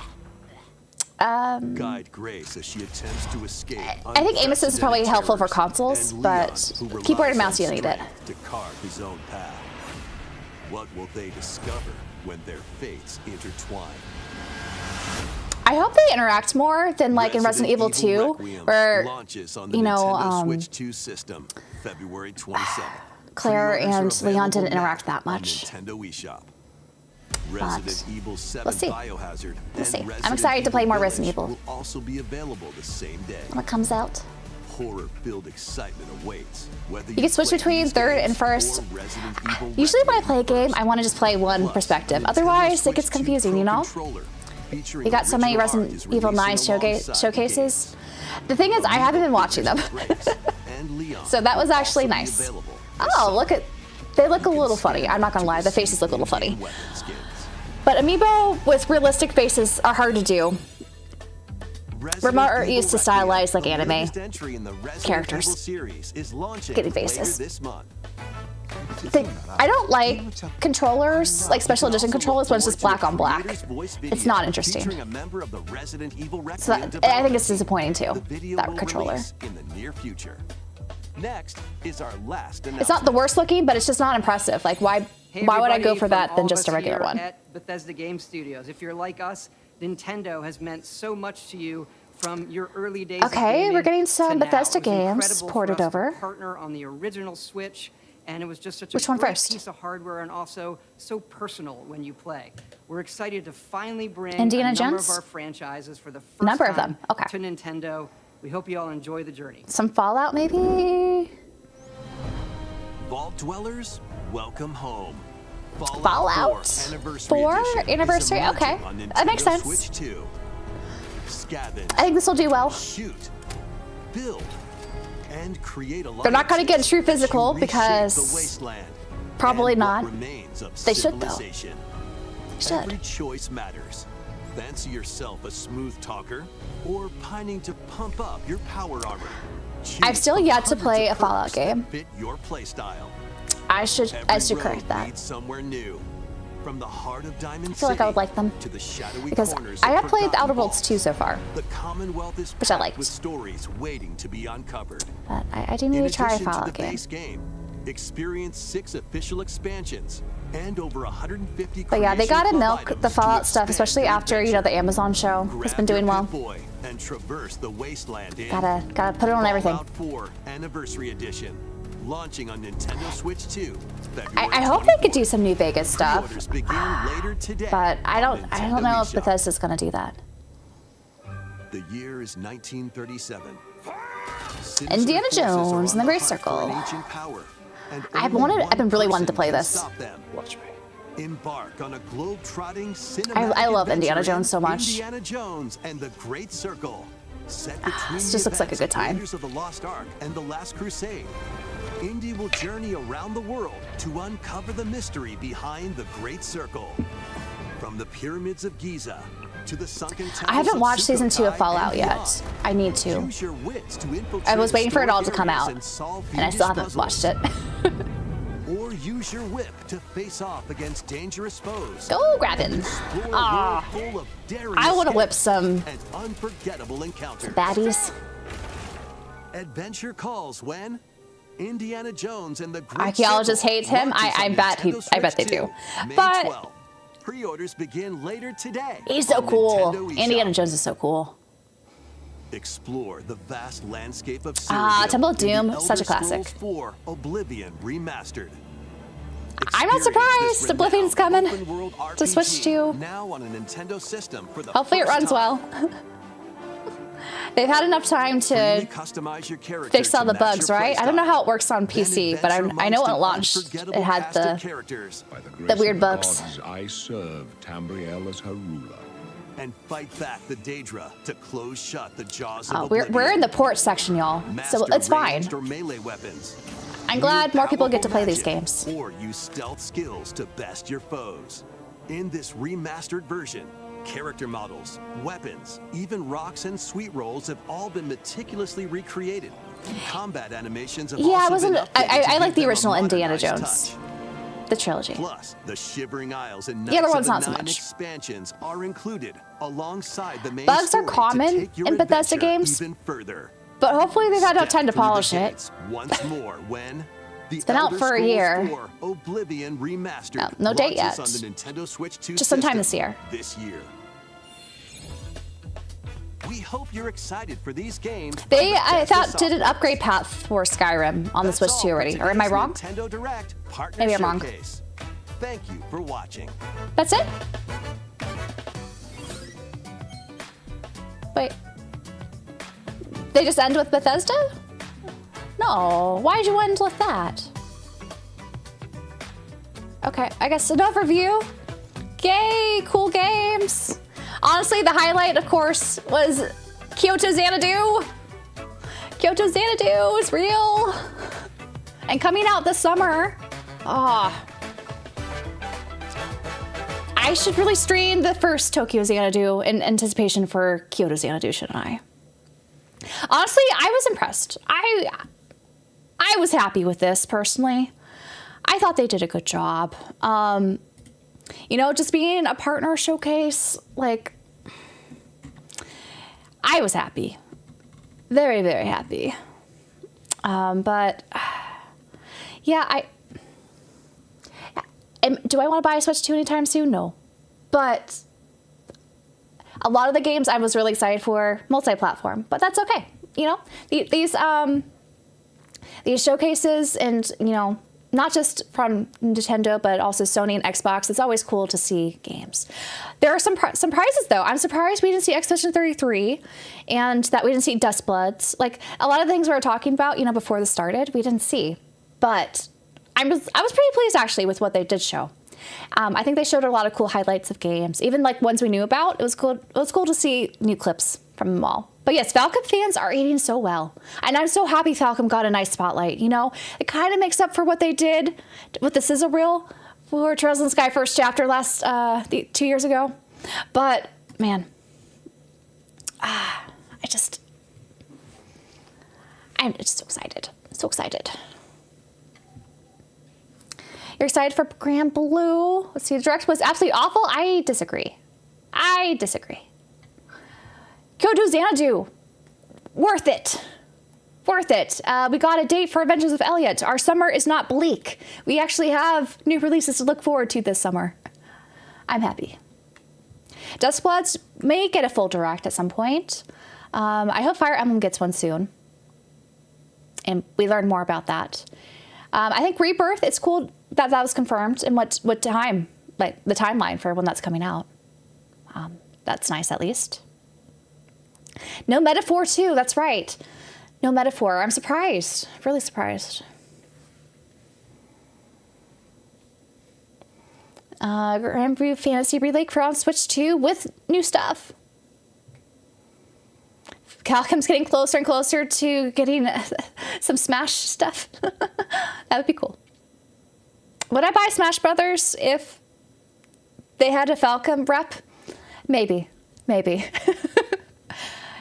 Guide Grace as she attempts to escape. I think aim assist is probably helpful for consoles, and but Leon, who keyboard and relies mouse, you on don't need it. strength to carve his own path. What will they discover when their fates intertwine? I hope they interact more than like in Resident Evil 2, Requiem where launches on the you know, Nintendo Switch 2 system, February 27th. Claire Pre-orders are and Leon didn't available interact now that much. on Nintendo eShop. Resident Evil 7 let's see. Biohazard Let's see. and I'm Resident excited to play more Resident Village Evil. will also be available the same day. when it comes out. Horror-filled excitement awaits. Whether You can switch play between these third games and first. or Resident Evil Usually when I Requiem play a game, first. I want to just play one Plus, perspective. Nintendo Otherwise, it Switch gets 2 confusing, Pro you know? controller featuring You got so many original art Resident is Evil 9 releasing alongside the showcases. The thing is, I haven't been watching them. Grace and Leon So that was will actually also be nice. available Oh, this summer. look at, they look a You can little scan funny. I'm not gonna lie, the faces look a little funny. weapon skins. But amiibo with realistic faces are hard to do. Resident Remote are Evil used to Requiem, stylize like the anime latest entry in the Resident characters. Evil series, is launching Getting later faces. this month. I don't like controllers, like special edition controllers, when it's just black on black. It's not interesting. Featuring a member of the Resident Evil So Requiem I think it's development disappointing too, team. The video that will controller. release in the near future. Next is our last announcement. It's not the worst looking, but it's just not impressive. Like, why Hey, would I go everybody, for from that all than of just a us regular here one? At Bethesda Game Studios. If you're like us, Nintendo has meant so much to you from your early days. of Okay, gaming we're getting to some now. Bethesda It was games incredible for ported us to over. Partner on the original Switch, and it was just such Which a one great first? piece of hardware and also so personal when you play. We're excited to finally bring Indiana a number Jones? of our franchises for the first Number of time them, okay. to Nintendo. We hope you all enjoy the journey. Some Fallout, maybe? Vault Dwellers, welcome home. Fallout 4 Anniversary 4 Edition is Anniversary? emerging Okay. on That makes Nintendo sense. Switch 2. Scavenge, I think this will do well. shoot, build, and create They're not gonna get alliances true as you physical reshape because the wasteland probably and what not. remains of They should, though. civilization. Should. Every choice matters. Fancy yourself a smooth talker or pining to pump up your power armor. I've still Choose yet to hundreds play of a Fallout perks that game. Fit your playstyle. I should Every correct road that. leads somewhere new. From the heart of Diamond I feel like I would like them. to the shadowy Because corners I of have played The forgotten Outer Worlds vaults. 2 so far, The Commonwealth is which I packed liked. with stories waiting to be uncovered. but I do need In to try a addition to Fallout the game. base game, experience 6 official expansions and over 150 But yeah, they Creation gotta Club milk items the to Fallout stuff, expand especially your after, you know, the adventure. Amazon show has been Grab your doing well. Pip-Boy and traverse the wasteland in Gotta put it on everything. Fallout 4 Anniversary Edition, launching on Nintendo Switch 2. I hope they could do some New Vegas stuff, Pre-orders begin later today but I on don't Nintendo know if eShop. Bethesda's gonna do that. The year is 1937. Sinister Indiana forces are Jones on and the Great hunt for Circle. an ancient power, and I've only been really wanting to one play person this. can stop them. Watch me. Embark on a globe-trotting cinematic I love Indiana adventure Jones so in much. Indiana Jones and the Great Circle. Set between This the just looks like a events good of time. Raiders of the Lost Ark and the Last Crusade, Indy will journey around the world to uncover the mystery behind the Great Circle. From the pyramids of Giza to the sunken temples I haven't of watched season 2 of Sukhothai Fallout and yet. beyond. I need to. Use your wits to infiltrate I was waiting for it all to historic come areas out, and solve and I still haven't fiendish watched puzzles. it. Or use your whip to face off against dangerous foes. Go grab him. Explore a Ah. world full of daring I want to whip escapes some and unforgettable encounters. baddies. Adventure calls when Indiana Jones and the Great Archaeologist Circle hates him. launches I on bet Nintendo I bet they Switch do. 2, May But 12th. Pre-orders begin later today. he's so on cool. Nintendo eShop. Indiana Jones is so cool. Explore the vast landscape of Ah, Cyrodiil Temple of in the Doom, Elder such a classic. Scrolls 4 Oblivion Remastered. I'm not Experience surprised this Oblivion's renowned coming open-world to Switch RPG 2. now on a Nintendo system for the Hopefully it first runs time. well. They've had enough time Freely to customize your character fix all to the match bugs, your right? I don't know playstyle. how it works on Then PC, but adventure I know amongst when it an launched, unforgettable it had cast of the characters By the the grace weird of the bugs. gods, I serve Tambriel as her ruler. and fight back the Daedra to close shut the jaws of Oh, Oblivion. we're in the port section, y'all, so Master it's fine. ranged or melee weapons. I'm glad more people get to Powerful play these magic, games. Or use stealth skills to best your foes. In this remastered version, character models, weapons, even rocks and sweet rolls have all been meticulously recreated. Combat animations have Yeah, I also been wasn't. updated to I give like the them a original Indiana modernized Jones, touch. the trilogy. Plus, the Shivering Isles and The other Knights one's of not the so Nine much. expansions are included alongside the main Bugs are story to common take your in Bethesda adventure games, even further. But hopefully they've had enough time to Step through the polish it. gates Once more when it's been out for a year. Oblivion Remastered. No date launches yet. On the Nintendo Switch 2 Just sometime system this year. We hope you're excited for these games. from They, I Bethesda thought, did an Softworks. upgrade path for Skyrim on the That's Switch all 2 for already. Or am I today's wrong? Nintendo Direct Partner Maybe I'm wrong. Showcase. Thank you for watching. That's it? Wait. They just end with Bethesda? No. Why'd you end with that? Okay, I guess enough review. Yay, cool games. Honestly, the highlight, of course, was Kyoto Xanadu. Kyoto Xanadu is real. And coming out this summer. Ah. I should really stream the first Tokyo Xanadu in anticipation for Kyoto Xanadu, shouldn't I? Honestly, I was impressed. I was happy with this, personally. I thought they did a good job. You know, just being a partner showcase, like, I was happy. Very, very happy. But, yeah, do I want to buy a Switch 2 anytime soon? No. But a lot of the games I was really excited for, multi-platform, but that's okay. You know, these showcases and, you know, not just from Nintendo, but also Sony and Xbox, it's always cool to see games. There are some prizes, though. I'm surprised we didn't see Expedition 33 and that we didn't see Dustbloods. Like, a lot of things we were talking about, you know, before this started, we didn't see. But I was pretty pleased, actually, with what they did show. I think they showed a lot of cool highlights of games, even like ones we knew about. It was cool. It was cool to see new clips from them all. But yes, Falcom fans are eating so well, and I'm so happy Falcom got a nice spotlight. You know, it kind of makes up for what they did with the sizzle reel for Trails in the Sky First Chapter 2 years ago. But man, I'm just so excited. So excited. You're excited for Granblue? Let's see, the direct was absolutely awful. I disagree. Kyoto Xanadu. Worth it. Worth it. We got a date for Adventures of Elliot. Our summer is not bleak. We actually have new releases to look forward to this summer. I'm happy. Dustbloods may get a full direct at some point. I hope Fire Emblem gets one soon. And we learn more about that. I think Rebirth, it's cool that was confirmed and what time, like the timeline for when that's coming out. That's nice, at least. No Metaphor 2, that's right. No metaphor. I'm surprised. Really surprised. Granblue Fantasy Relink for on Switch 2 with new stuff. Calcum's getting closer and closer to getting some Smash stuff. That would be cool. Would I buy Smash Brothers if they had a Falcom rep? Maybe. Maybe.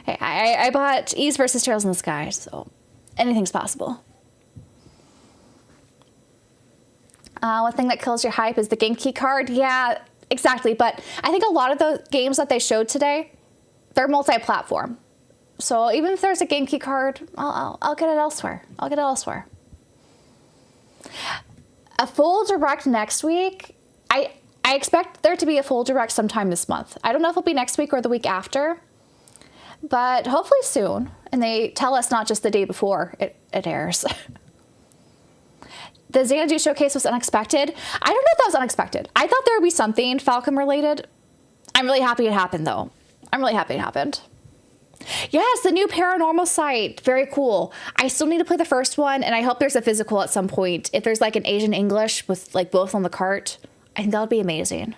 Hey, I bought Ys versus Trails in the Sky, so anything's possible. One thing that kills your hype is the game key card. Yeah, exactly. But I think a lot of the games that they showed today, they're multi-platform. So even if there's a game key card, I'll get it elsewhere. I'll get it elsewhere. A full direct next week. I expect there to be a full direct sometime this month. I don't know if it'll be next week or the week after, but hopefully soon. And they tell us not just the day before it airs. The Xanadu showcase was unexpected. I don't know if that was unexpected. I thought there would be something Falcom related. I'm really happy it happened, though. I'm really happy it happened. Yes, the new Paranormasight. Very cool. I still need to play the first one, and I hope there's a physical at some point. If there's like an Asian English with like both on the cart, I think that would be amazing.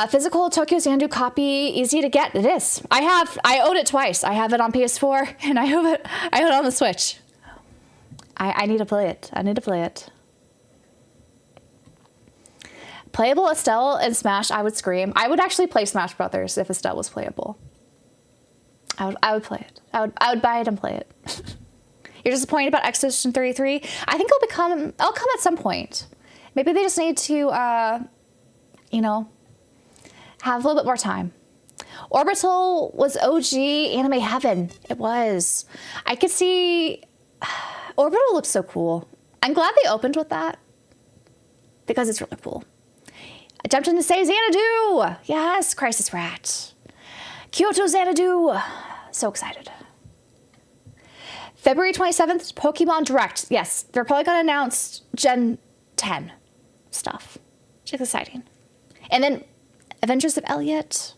Physical Tokyo Xanadu copy, easy to get. It is. I own it twice. I have it on PS4, and I own it on the Switch. I need to play it. I need to play it. Playable Estelle and Smash, I would scream. I would actually play Smash Brothers if Estelle was playable. I would play it. I would buy it and play it. You're disappointed about Expedition 33? I think it'll come at some point. Maybe they just need to, have a little bit more time. Orbital was OG anime heaven. It was. I could see... Orbital looks so cool. I'm glad they opened with that because it's really cool. I jumped in to say Xanadu. Yes, Crisis Rat. Kyoto Xanadu. So excited. February 27th, Pokemon Direct. Yes, they're probably going to announce Gen 10 stuff, which is exciting. And then Adventures of Elliot.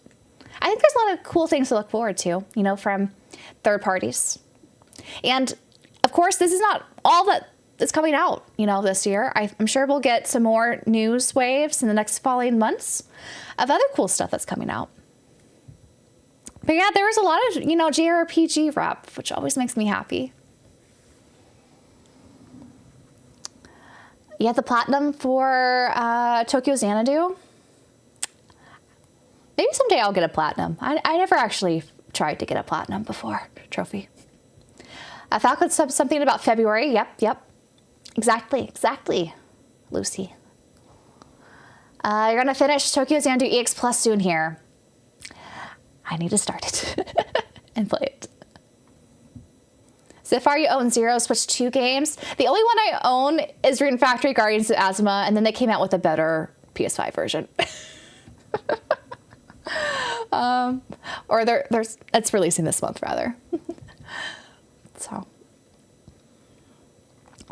I think there's a lot of cool things to look forward to, from third parties. And of course, this is not all that is coming out, this year. I'm sure we'll get some more news waves in the next following months of other cool stuff that's coming out. But yeah, there was a lot of, JRPG rep, which always makes me happy. You have the platinum for Tokyo Xanadu. Maybe someday I'll get a platinum. I never actually tried to get a platinum before trophy. Falcon said something about February. Yep. Exactly. Lucy. You're going to finish Tokyo Xanadu EX Plus soon here. I need to start it and play it. So far, you own 0 Switch 2 games. The only one I own is Rune Factory Guardians of Azuma, and then they came out with a better PS5 version. Or it's releasing this month, rather. So,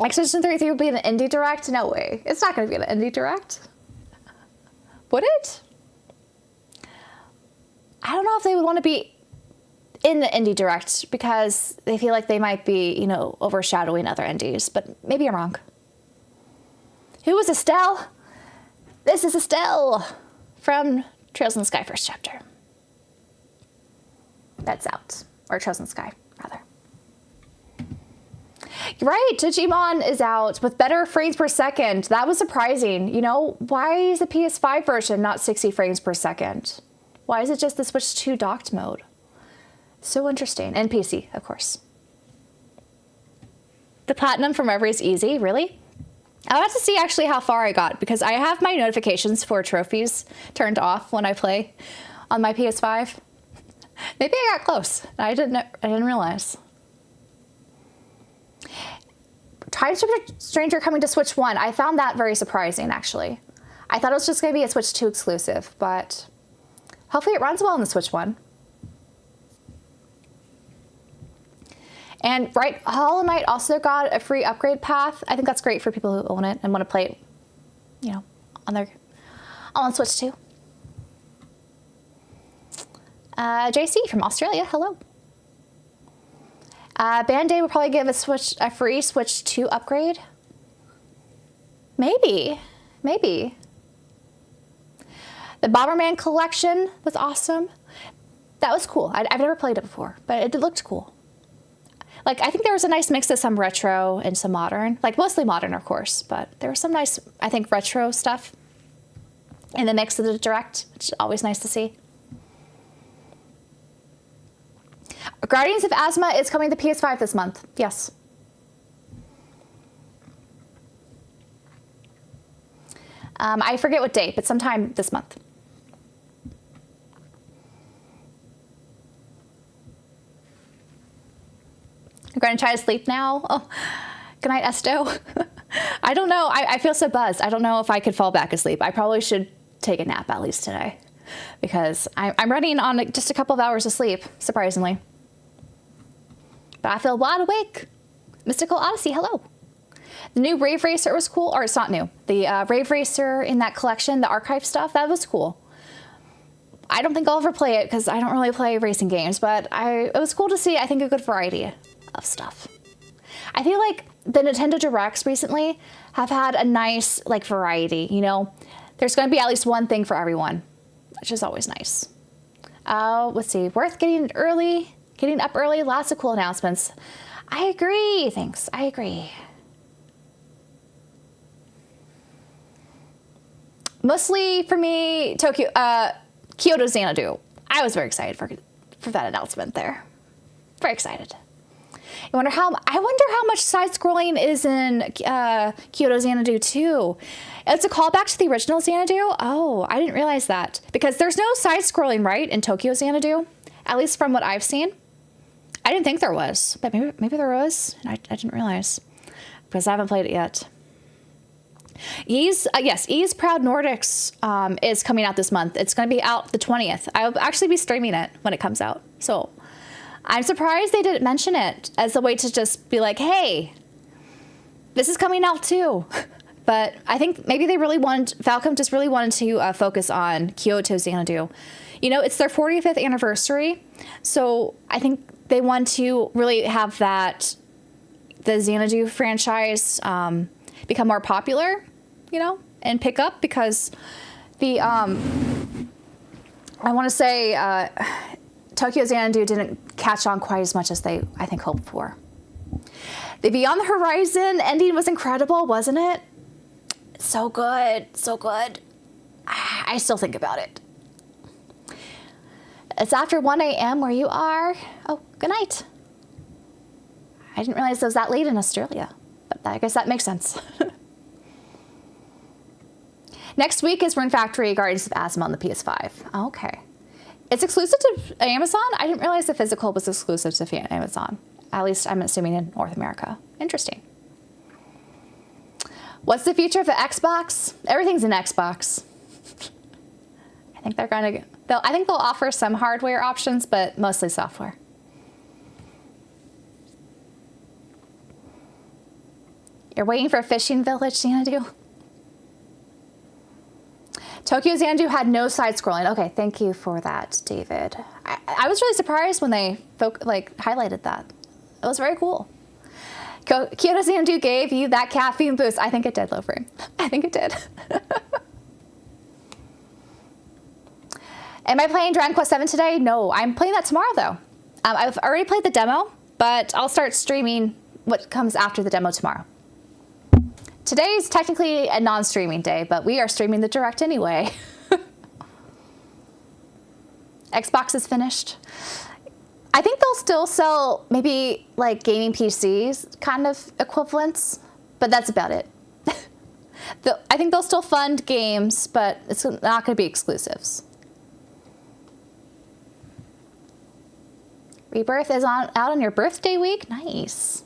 Expedition 33 will be an indie direct? No way. It's not going to be an indie direct. Would it? I don't know if they would want to be in the indie direct because they feel like they might be, overshadowing other indies, but maybe I'm wrong. Who is Estelle? This is Estelle from Trails in the Sky first chapter. That's out. Or Trails in the Sky, rather. Right, Digimon is out with better frames per second. That was surprising. Why is the PS5 version not 60 frames per second? Why is it just the Switch 2 docked mode? So interesting. And PC, of course. The platinum from Reverie is easy, really? I'll have to see actually how far I got because I have my notifications for trophies turned off when I play on my PS5. Maybe I got close. I didn't realize. Time Stranger coming to Switch 1. I found that very surprising, actually. I thought it was just going to be a Switch 2 exclusive, but hopefully it runs well on the Switch 1. And right, Hollow Knight also got a free upgrade path. I think that's great for people who own it and want to play it, on Switch 2. JC from Australia, hello. Band-Aid will probably give a free Switch 2 upgrade. Maybe. Maybe. The Bomberman collection was awesome. That was cool. I've never played it before, but it looked cool. Like, I think there was a nice mix of some retro and some modern. Like, mostly modern, of course, but there was some nice, I think, retro stuff in the mix of the Direct, which is always nice to see. Guardians of Asma is coming to PS5 this month. Yes. I forget what date, but sometime this month. I'm going to try to sleep now. Oh, good night, Esto. I don't know. I feel so buzzed. I don't know if I could fall back asleep. I probably should take a nap at least today because I'm running on just a couple of hours of sleep, surprisingly. But I feel wide awake. Mystical Odyssey, hello. The new Rave Racer was cool, or it's not new. The Rave Racer in that collection, the archive stuff, that was cool. I don't think I'll ever play it because I don't really play racing games, but it was cool to see, I think, a good variety of stuff. I feel like the Nintendo Directs recently have had a nice, like, variety, you know? There's going to be at least one thing for everyone, which is always nice. Let's see, worth getting up early, lots of cool announcements. I agree, thanks, I agree. Mostly for me, Kyoto Xanadu. I was very excited for that announcement there. Very excited. I wonder how much side-scrolling is in Kyoto Xanadu 2. It's a callback to the original Xanadu? Oh, I didn't realize that. Because there's no side-scrolling, right, in Tokyo Xanadu? At least from what I've seen. I didn't think there was, but maybe there was. And I didn't realize. Because I haven't played it yet. Ys Proud Nordics is coming out this month. It's going to be out the 20th. I'll actually be streaming it when it comes out. So I'm surprised they didn't mention it as a way to just be like, hey, this is coming out too. But I think maybe Falcom just really wanted to focus on Kyoto Xanadu. You know, it's their 45th anniversary. So I think they want to really have the Xanadu franchise become more popular, you know, and pick up because I want to say Tokyo Xanadu didn't catch on quite as much as they, I think, hoped for. The Beyond the Horizon ending was incredible, wasn't it? So good, so good. I still think about it. It's after 1 a.m. where you are. Oh, good night. I didn't realize it was that late in Australia. I guess that makes sense. Next week is Rune Factory Guardians of Asma on the PS5. Oh, okay. It's exclusive to Amazon? I didn't realize the physical was exclusive to Amazon. At least I'm assuming in North America. Interesting. What's the future of the Xbox? Everything's an Xbox. I think they'll offer some hardware options, but mostly software. You're waiting for a fishing village, Xanadu? Tokyo Xanadu had no side-scrolling. Okay, thank you for that, David. I was really surprised when they highlighted that. It was very cool. Kyoto Xanadu gave you that caffeine boost. I think it did, Lowframe. I think it did. Am I playing Dragon Quest VII today? No, I'm playing that tomorrow, though. I've already played the demo, but I'll start streaming what comes after the demo tomorrow. Today's technically a non-streaming day, but we are streaming the Direct anyway. Xbox is finished. I think they'll still sell maybe like gaming PCs kind of equivalents, but that's about it. I think they'll still fund games, but it's not going to be exclusives. Rebirth is out on your birthday week? Nice.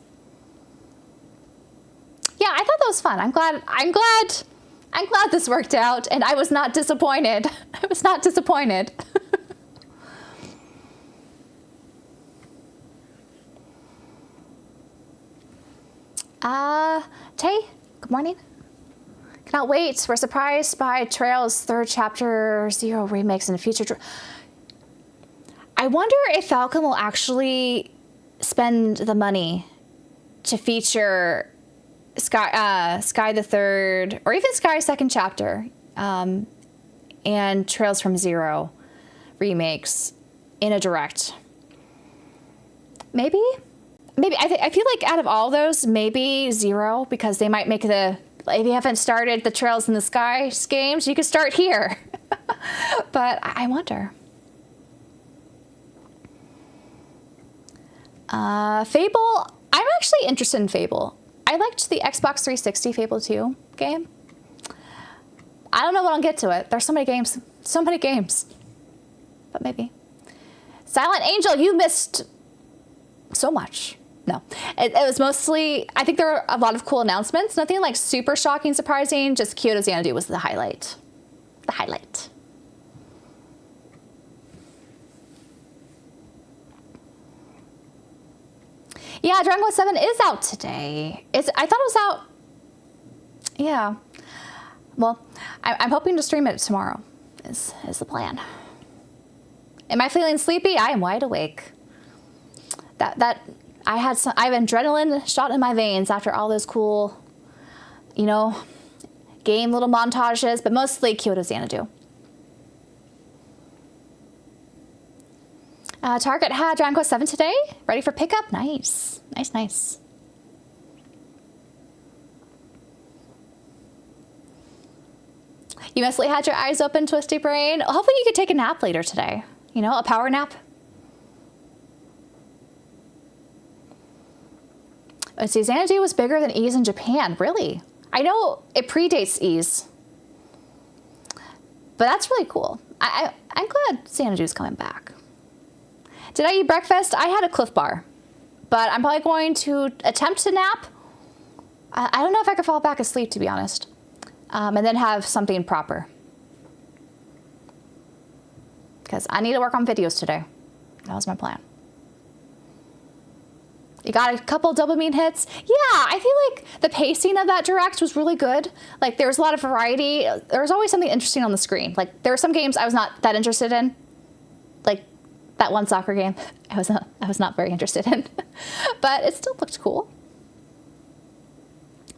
Yeah, I thought that was fun. I'm glad this worked out, and I was not disappointed. I was not disappointed. Tay, good morning. Cannot wait. We're surprised by Trail's 3rd Chapter 0 remakes in the future. I wonder if Falcom will actually spend the money to feature Sky the Third, or even Sky Second Chapter, and Trails from Zero remakes in a direct. Maybe I feel like out of all those, maybe Zero, because they might make if you haven't started the Trails in the Sky games, you could start here. But I wonder. Fable, I'm actually interested in Fable. I liked the Xbox 360 Fable 2 game. I don't know when I'll get to it. There's so many games. But maybe. Silent Angel, you missed so much. No, it was mostly, I think there were a lot of cool announcements. Nothing like super shocking, surprising. Just Kyoto Xanadu was the highlight. Yeah, Dragon Quest 7 is out today. I thought it was out. Yeah. Well, I'm hoping to stream it tomorrow. Is the plan. Am I feeling sleepy? I am wide awake. I have adrenaline shot in my veins after all those cool, game little montages, but mostly Kyoto Xanadu. Target had Dragon Quest 7 today. Ready for pickup? Nice. You mostly had your eyes open, Twisty Brain. Hopefully you could take a nap later today. A power nap. Let's see, Xanadu was bigger than Ys in Japan. Really? I know it predates Ys. But that's really cool. I'm glad Xanadu's coming back. Did I eat breakfast? I had a Cliff Bar. But I'm probably going to attempt to nap. I don't know if I could fall back asleep, to be honest. And then have something proper. Because I need to work on videos today. That was my plan. You got a couple dopamine hits. Yeah, I feel like the pacing of that direct was really good. Like, there was a lot of variety. There was always something interesting on the screen. Like, there were some games I was not that interested in. Like, that one soccer game I was not very interested in. But it still looked cool.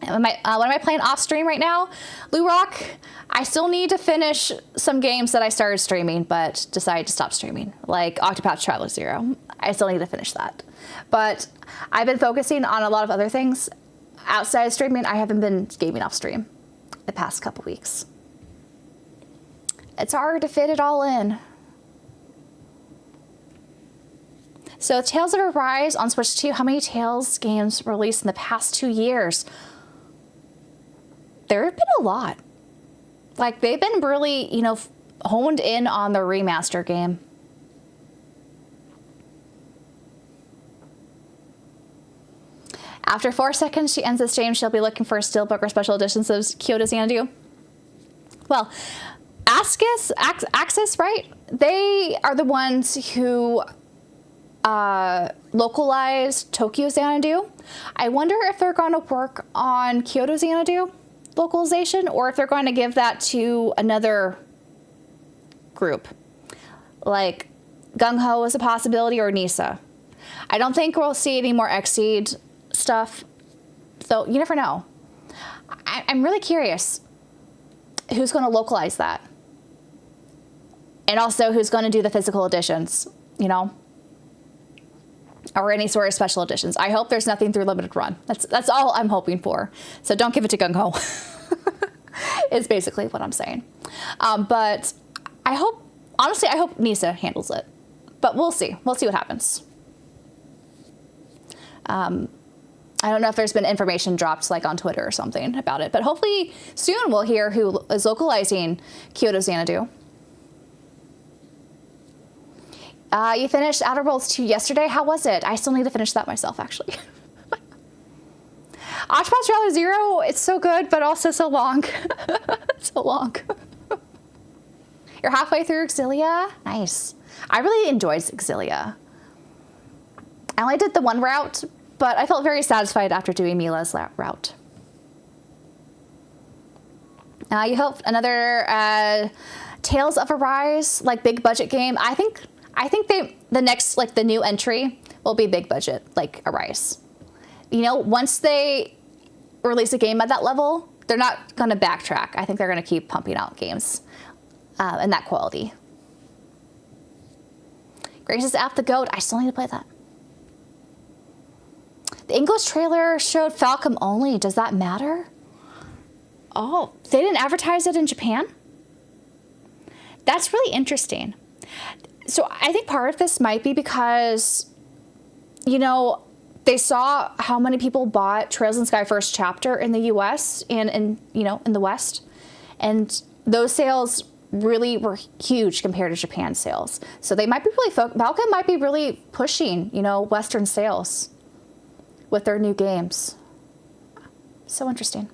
And what am I playing off stream right now? Lou Rock, I still need to finish some games that I started streaming but decided to stop streaming, like Octopath Traveler 0. I still need to finish that. But I've been focusing on a lot of other things outside of streaming. I haven't been gaming off stream the past couple weeks. It's hard to fit it all in. So Tales of Arise on Switch 2, how many Tales games were released in the past 2 years? There have been a lot. Like, they've been really, honed in on the remaster game. After 4 seconds, she ends the stream. She'll be looking for Steelbook or special editions of Kyoto Xanadu. Well, Axis, right? They are the ones who localized Tokyo Xanadu. I wonder if they're going to work on Kyoto Xanadu localization, or if they're going to give that to another group. Like, Gung Ho is a possibility, or Nisa. I don't think we'll see any more Xseed stuff, so you never know. I'm really curious who's going to localize that. And also who's going to do the physical editions, or any sort of special editions. I hope there's nothing through limited run. That's all I'm hoping for. So don't give it to Gung Ho. Is basically what I'm saying. But I hope Nisa handles it. But we'll see. We'll see what happens. I don't know if there's been information dropped like on Twitter or something about it. But hopefully soon we'll hear who is localizing Kyoto Xanadu. You finished Outer Worlds 2 yesterday. How was it? I still need to finish that myself, actually. Octopath Traveler 0, it's so good, but also so long. So long. You're halfway through Exilia? Nice. I really enjoyed Exilia. I only did the one route, but I felt very satisfied after doing Mila's route. You hope another Tales of Arise, like big budget game. I think the next, like the new entry will be big budget, like Arise. You know, once they release a game at that level, they're not going to backtrack. I think they're going to keep pumping out games in that quality. Grace is App the Goat. I still need to play that. The English trailer showed Falcom only. Does that matter? Oh, they didn't advertise it in Japan? That's really interesting. So I think part of this might be because, you know, they saw how many people bought Trails in Sky First Chapter in the US and in the West. And those sales really were huge compared to Japan sales. So they might be really, Falcom might be really pushing, you know, Western sales with their new games. So interesting.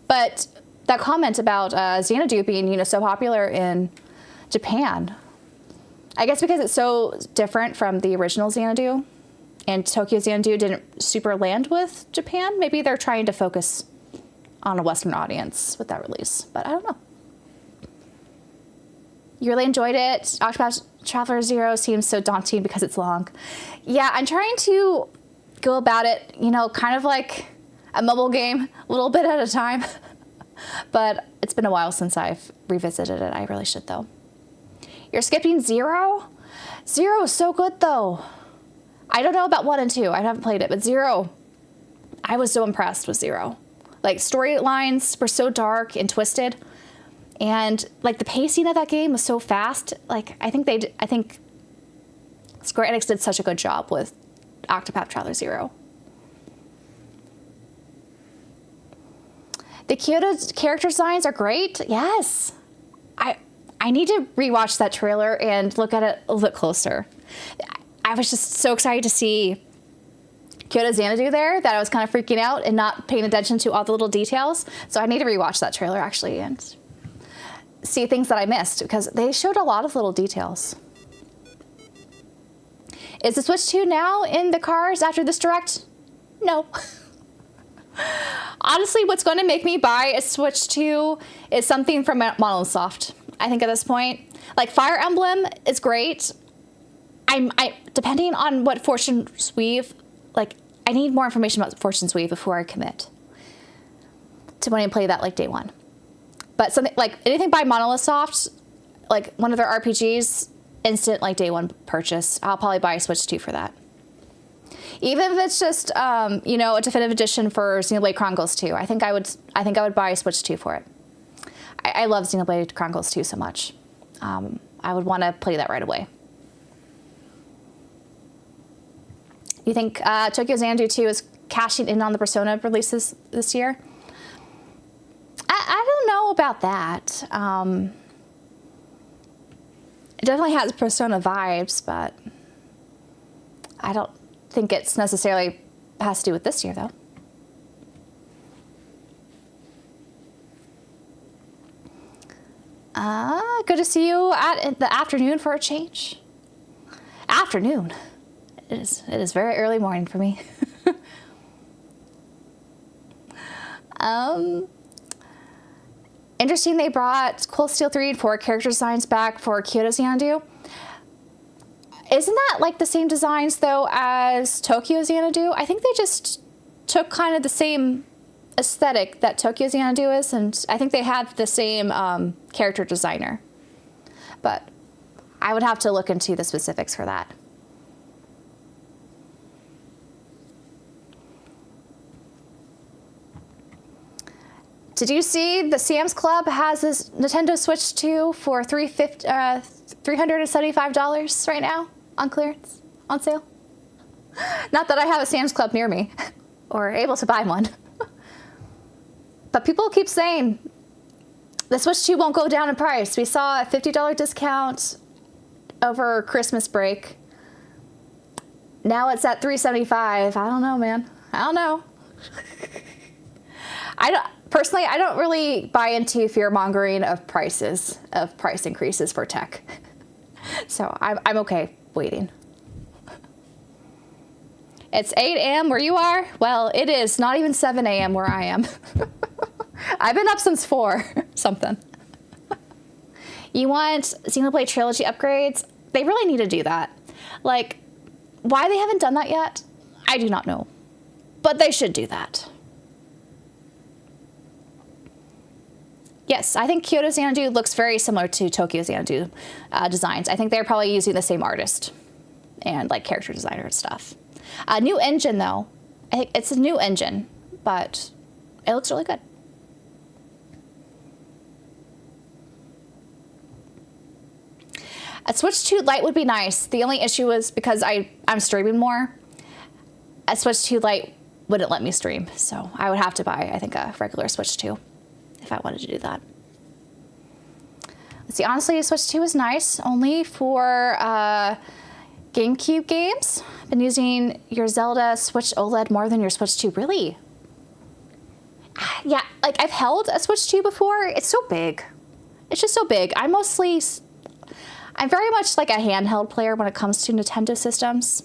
But that comment about Xanadu being, you know, so popular in Japan, I guess because it's so different from the original Xanadu, and Tokyo Xanadu didn't super land with Japan. Maybe they're trying to focus on a Western audience with that release, but I don't know. You really enjoyed it. Octopath Traveler 0 seems so daunting because it's long. Yeah, I'm trying to go about it, you know, kind of like a mobile game, a little bit at a time. But it's been a while since I've revisited it. I really should, though. You're skipping 0? 0 is so good, though. I don't know about 1 and 2. I haven't played it, but 0, I was so impressed with 0. Like, storylines were so dark and twisted, and like the pacing of that game was so fast. Like, I think Square Enix did such a good job with Octopath Traveler 0. The Kyoto character designs are great. Yes. I need to rewatch that trailer and look at it a little bit closer. I was just so excited to see Kyoto Xanadu there that I was kind of freaking out and not paying attention to all the little details. So I need to rewatch that trailer actually and see things that I missed because they showed a lot of little details. Is the Switch 2 now in the cars after this direct? No. Honestly, what's going to make me buy a Switch 2 is something from Monolith Soft. I think at this point, like Fire Emblem is great. I depending on what Fortune's Weave, like I need more information about Fortune's Weave before I commit to wanting to play that like day one. But something like anything by Monolith Soft, like one of their RPGs, instant like day one purchase. I'll probably buy a Switch 2 for that. Even if it's just you know, a definitive edition for Xenoblade Chronicles 2, I think I would buy a Switch 2 for it. I love Xenoblade Chronicles 2 so much. I would want to play that right away. You think Tokyo Xanadu 2 is cashing in on the Persona releases this year? I don't know about that. It definitely has Persona vibes, but I don't think it's necessarily has to do with this year, though. Good to see you at the afternoon for a change. Afternoon. It is very early morning for me. Interesting they brought Cold Steel 3 and 4 character designs back for Kyoto Xanadu. Isn't that like the same designs though as Tokyo Xanadu? I think they just took kind of the same aesthetic that Tokyo Xanadu is, and I think they had the same character designer. But I would have to look into the specifics for that. Did you see the Sam's Club has this Nintendo Switch 2 for $375 right now on clearance, on sale? Not that I have a Sam's Club near me or able to buy one. But people keep saying the Switch 2 won't go down in price. We saw a $50 discount over Christmas break. Now it's at $375. I don't know, man. I don't know. Personally, I don't really buy into fear-mongering of price increases for tech. So I'm okay waiting. It's 8 a.m. where you are? Well, it is not even 7 a.m. where I am. I've been up since 4 something. You want Xenoblade Trilogy upgrades? They really need to do that. Like, Why they haven't done that yet, I do not know. But they should do that. Yes, I think Kyoto Xanadu looks very similar to Tokyo Xanadu designs. I think they're probably using the same artist and like character designer and stuff. New engine though. I think it's a new engine, but it looks really good. A Switch 2 Lite would be nice. The only issue was because I'm streaming more. A Switch 2 Lite wouldn't let me stream, so I would have to buy, I think, a regular Switch 2 if I wanted to do that. Let's see, honestly, a Switch 2 is nice, only for GameCube games. I've been using your Zelda Switch OLED more than your Switch 2, really? Yeah, like I've held a Switch 2 before. It's so big. It's just so big. I'm very much like a handheld player when it comes to Nintendo systems.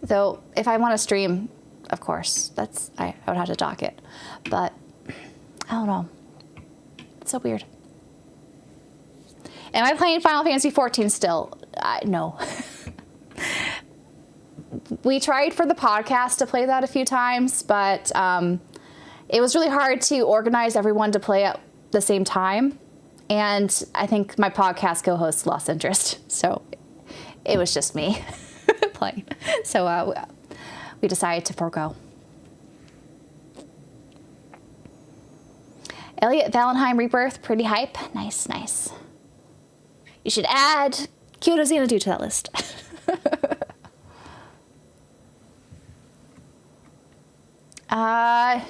Though, if I want to stream, of course, I would have to dock it. But, I don't know. It's so weird. Am I playing Final Fantasy XIV still? No. We tried for the podcast to play that a few times, but it was really hard to organize everyone to play at the same time. And I think my podcast co-host lost interest, so it was just me playing. So we decided to forego. Elliot, Valheim Rebirth, pretty hype. Nice, nice. You should add Kyoto Xanadu to that list.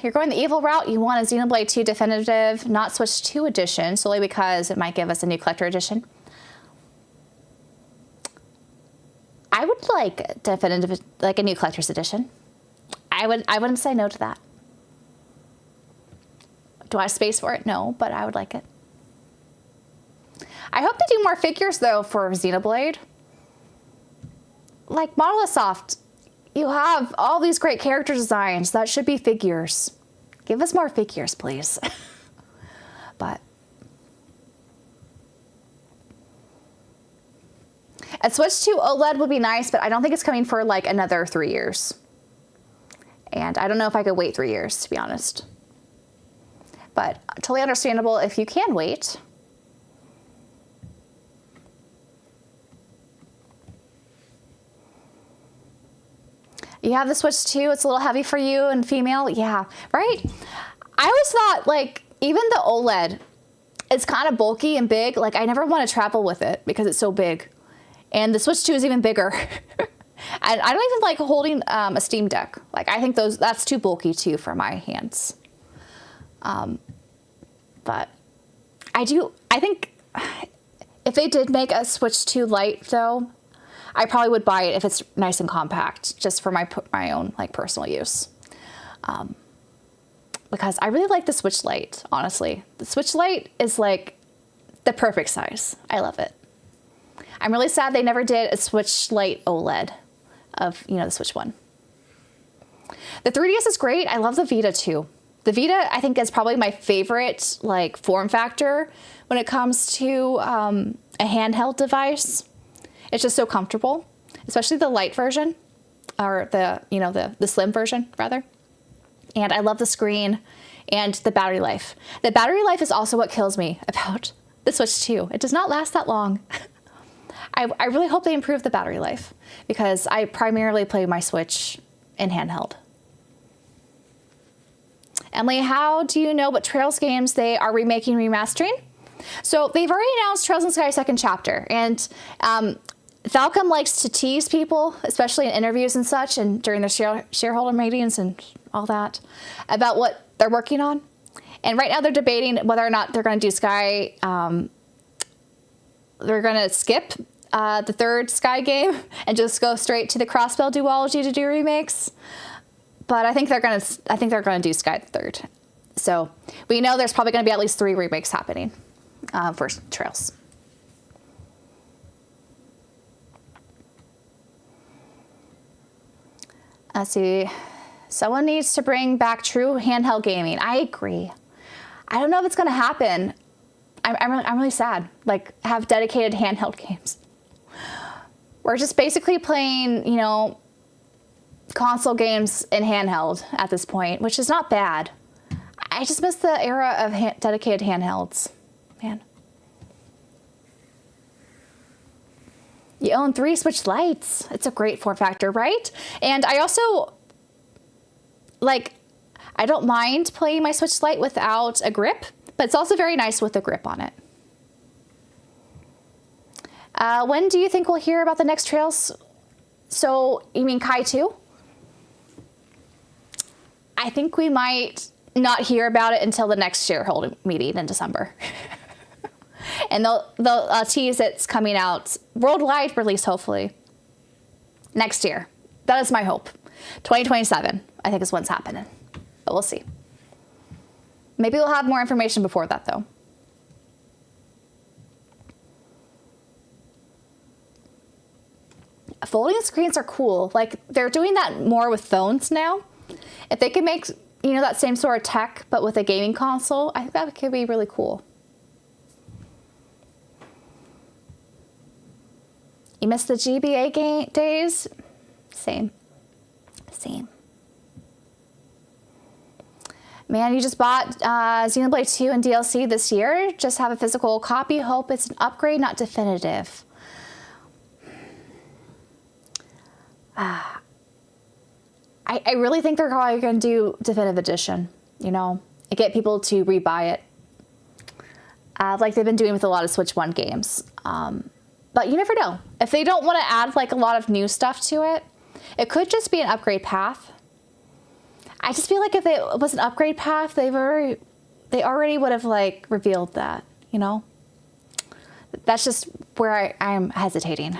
You're going the evil route. You want a Xenoblade 2 Definitive, not Switch 2 edition, solely because it might give us a new collector edition. I would like definitive, like a new collector's edition. I wouldn't say no to that. Do I have space for it? No, but I would like it. I hope they do more figures though for Xenoblade. Like Monolith Soft, you have all these great character designs. That should be figures. Give us more figures, please. But a Switch 2 OLED would be nice, but I don't think it's coming for like another 3 years. And I don't know if I could wait 3 years, to be honest. But totally understandable if you can wait. You have the Switch 2, it's a little heavy for you and female. Yeah, right? I always thought, like, even the OLED, it's kind of bulky and big. Like, I never want to travel with it because it's so big. And the Switch 2 is even bigger. And I don't even like holding a Steam Deck. Like, I think that's too bulky, too, for my hands. But I think if they did make a Switch 2 Lite, though, I probably would buy it if it's nice and compact, just for my own like personal use. Because I really like the Switch Lite, honestly. The Switch Lite is like the perfect size. I love it. I'm really sad they never did a Switch Lite OLED of, the Switch 1. The 3DS is great. I love the Vita too. The Vita, I think, is probably my favorite like form factor when it comes to a handheld device. It's just so comfortable, especially the light version, or the slim version, rather. And I love the screen and the battery life. The battery life is also what kills me about the Switch 2. It does not last that long. I really hope they improve the battery life because I primarily play my Switch in handheld. Emily, how do you know what Trails games they are remaking, remastering? So they've already announced Trails in Sky second chapter, and Falcom likes to tease people, especially in interviews and such, and during their shareholder meetings and all that, about what they're working on. And right now they're debating whether or not they're going to do Sky. They're going to skip the third Sky game and just go straight to the Crossbell duology to do remakes. But I think they're going to do Sky the third. So we know there's probably going to be at least 3 remakes happening for Trails. Let's see. Someone needs to bring back true handheld gaming. I agree. I don't know if it's going to happen. I'm really sad. Like, have dedicated handheld games. We're just basically playing, you know, console games in handheld at this point, which is not bad. I just miss the era of dedicated handhelds, man. You own 3 Switch Lites. It's a great form factor, right? And I also, like, I don't mind playing my Switch Lite without a grip, but it's also very nice with a grip on it. When do you think we'll hear about the next Trails? So, you mean Kai 2? I think we might not hear about it until the next shareholder meeting in December. And they'll tease it's coming out worldwide release, hopefully, next year. That is my hope. 2027, I think, is what's happening. But we'll see. Maybe we'll have more information before that, though. Folding screens are cool. Like, they're doing that more with phones now. If they could make, you know, that same sort of tech, but with a gaming console, I think that could be really cool. You miss the GBA days? Same. Man, you just bought Xenoblade 2 and DLC this year. Just have a physical copy. Hope it's an upgrade, not definitive. I really think they're probably going to do definitive edition, you know, and get people to rebuy it. Like they've been doing with a lot of Switch 1 games. But you never know. If they don't want to add like a lot of new stuff to it, it could just be an upgrade path. I just feel like if it was an upgrade path, they already would have like revealed that, you know? That's just where I'm hesitating.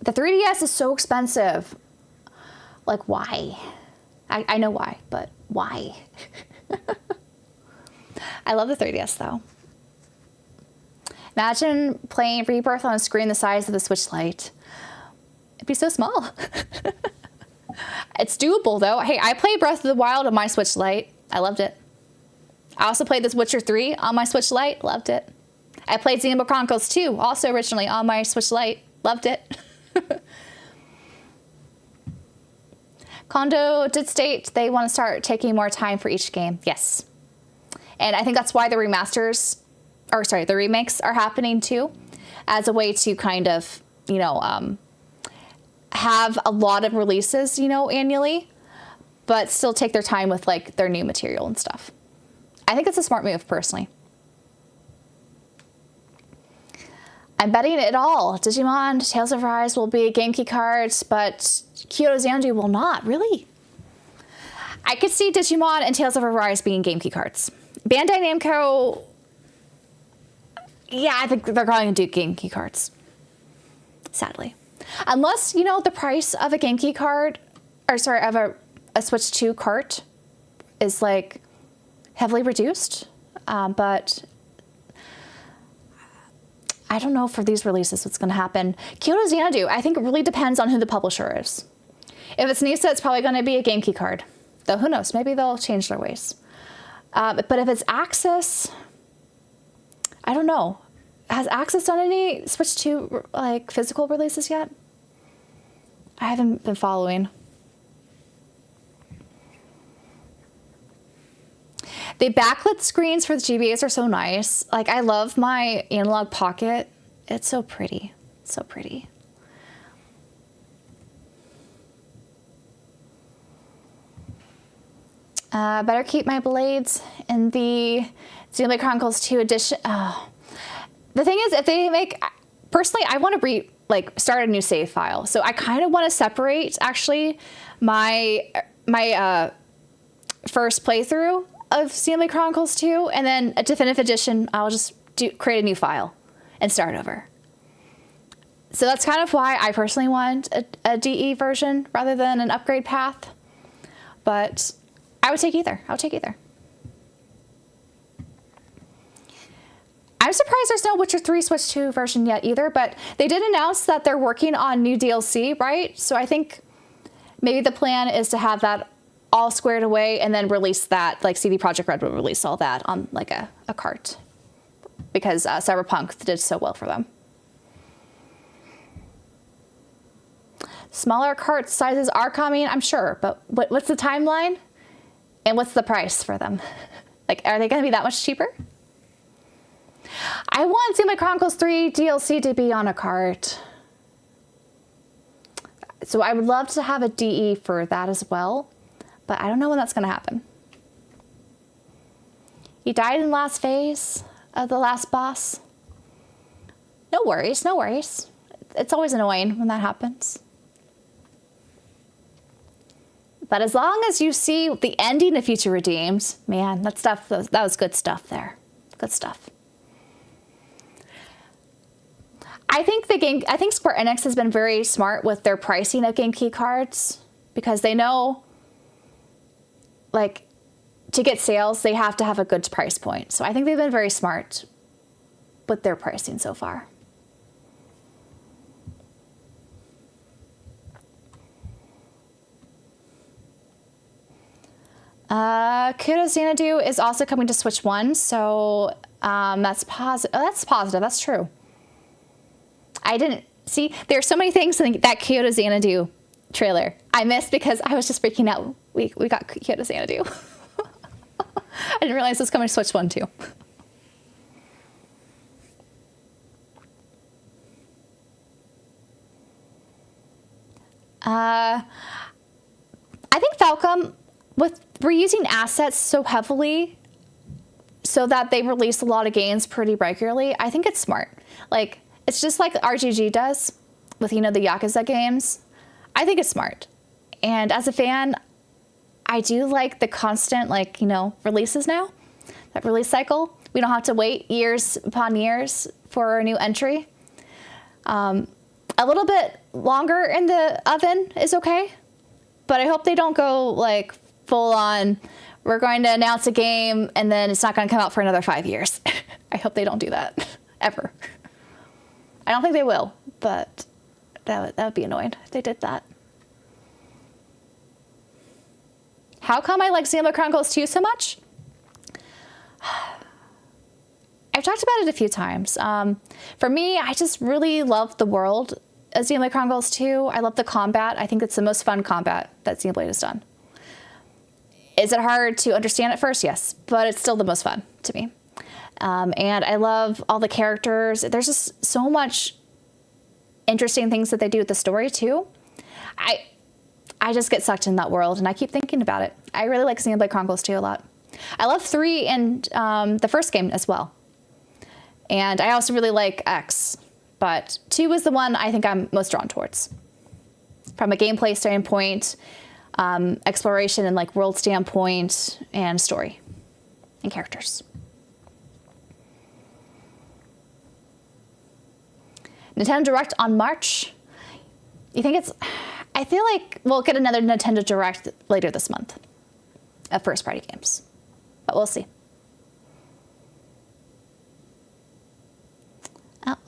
The 3DS is so expensive. Like, why? I know why, but why? I love the 3DS, though. Imagine playing Rebirth on a screen the size of the Switch Lite. It'd be so small. It's doable, though. Hey, I played Breath of the Wild on my Switch Lite. I loved it. I also played this Witcher 3 on my Switch Lite. Loved it. I played Xenoblade Chronicles 2, also originally on my Switch Lite. Loved it. Kondo did state they want to start taking more time for each game. Yes. And I think that's why the the remakes are happening too, as a way to kind of, you know, have a lot of releases, you know, annually, but still take their time with like their new material and stuff. I think it's a smart move, personally. I'm betting it all. Digimon, Tales of Rise will be game key cards, but Kyoto Xanadu will not. Really? I could see Digimon and Tales of Rise being game key cards. Bandai Namco, yeah, I think they're going to do game key cards. Sadly. Unless, you know, the price of a game key card, or sorry, of a Switch 2 cart is like heavily reduced. But I don't know for these releases what's going to happen. Kyoto Xanadu, I think it really depends on who the publisher is. If it's Nisa, it's probably going to be a game key card. Though who knows, maybe they'll change their ways. But if it's Axis, I don't know. Has Axis done any Switch 2 like physical releases yet? I haven't been following. The backlit screens for the GBAs are so nice. Like, I love my Analog Pocket. It's so pretty. So pretty. Better keep my blades in the Xenoblade Chronicles 2 edition. The thing is, if they make... Personally, I want to start a new save file. So I kind of want to separate, actually, my first playthrough of Xenoblade Chronicles 2, and then a definitive edition, I'll just create a new file and start over. So that's kind of why I personally want a DE version rather than an upgrade path. But I would take either. I would take either. I'm surprised there's no Witcher 3 Switch 2 version yet either, but they did announce that they're working on new DLC, right? So I think maybe the plan is to have that all squared away and then release that, like CD Projekt Red will release all that on like a cart, because Cyberpunk did so well for them. Smaller cart sizes are coming, I'm sure, but what's the timeline? And what's the price for them? Like, are they going to be that much cheaper? I want Xenoblade Chronicles 3 DLC to be on a cart. So I would love to have a DE for that as well, but I don't know when that's going to happen. You died in the last phase of the last boss. No worries, no worries. It's always annoying when that happens. But as long as you see the ending of Future Redeemed, man, that was good stuff there. Good stuff. I think Square Enix has been very smart with their pricing of game key cards, because they know, like, to get sales, they have to have a good price point. So I think they've been very smart with their pricing so far. Kyoto Xanadu is also coming to Switch 1, so that's positive. Oh, that's positive. That's true. I didn't see. There are so many things in that Kyoto Xanadu trailer I missed because I was just freaking out. We got Kyoto Xanadu. I didn't realize it was coming to Switch 1 too. I think Falcom, with reusing assets so heavily so that they release a lot of games pretty regularly, I think it's smart. Like, it's just like RGG does with, you know, the Yakuza games. I think it's smart. And as a fan, I do like the constant, like, you know, releases now. That release cycle. We don't have to wait years upon years for a new entry. A little bit longer in the oven is okay. But I hope they don't go, like, full on, we're going to announce a game and then it's not going to come out for another 5 years. I hope they don't do that, ever. I don't think they will, but that would be annoying if they did that. How come I like Xenoblade Chronicles 2 so much? I've talked about it a few times. For me, I just really love the world of Xenoblade Chronicles 2. I love the combat. I think it's the most fun combat that Xenoblade has done. Is it hard to understand at first? Yes, but it's still the most fun to me. And I love all the characters. There's just so much interesting things that they do with the story too. I just get sucked in that world and I keep thinking about it. I really like Xenoblade Chronicles 2 a lot. I love 3 and the first game as well. And I also really like X, but 2 is the one I think I'm most drawn towards. From a gameplay standpoint, exploration and like world standpoint, and story and characters. Nintendo Direct on March. You think it's... I feel like we'll get another Nintendo Direct later this month of first-party games, but we'll see.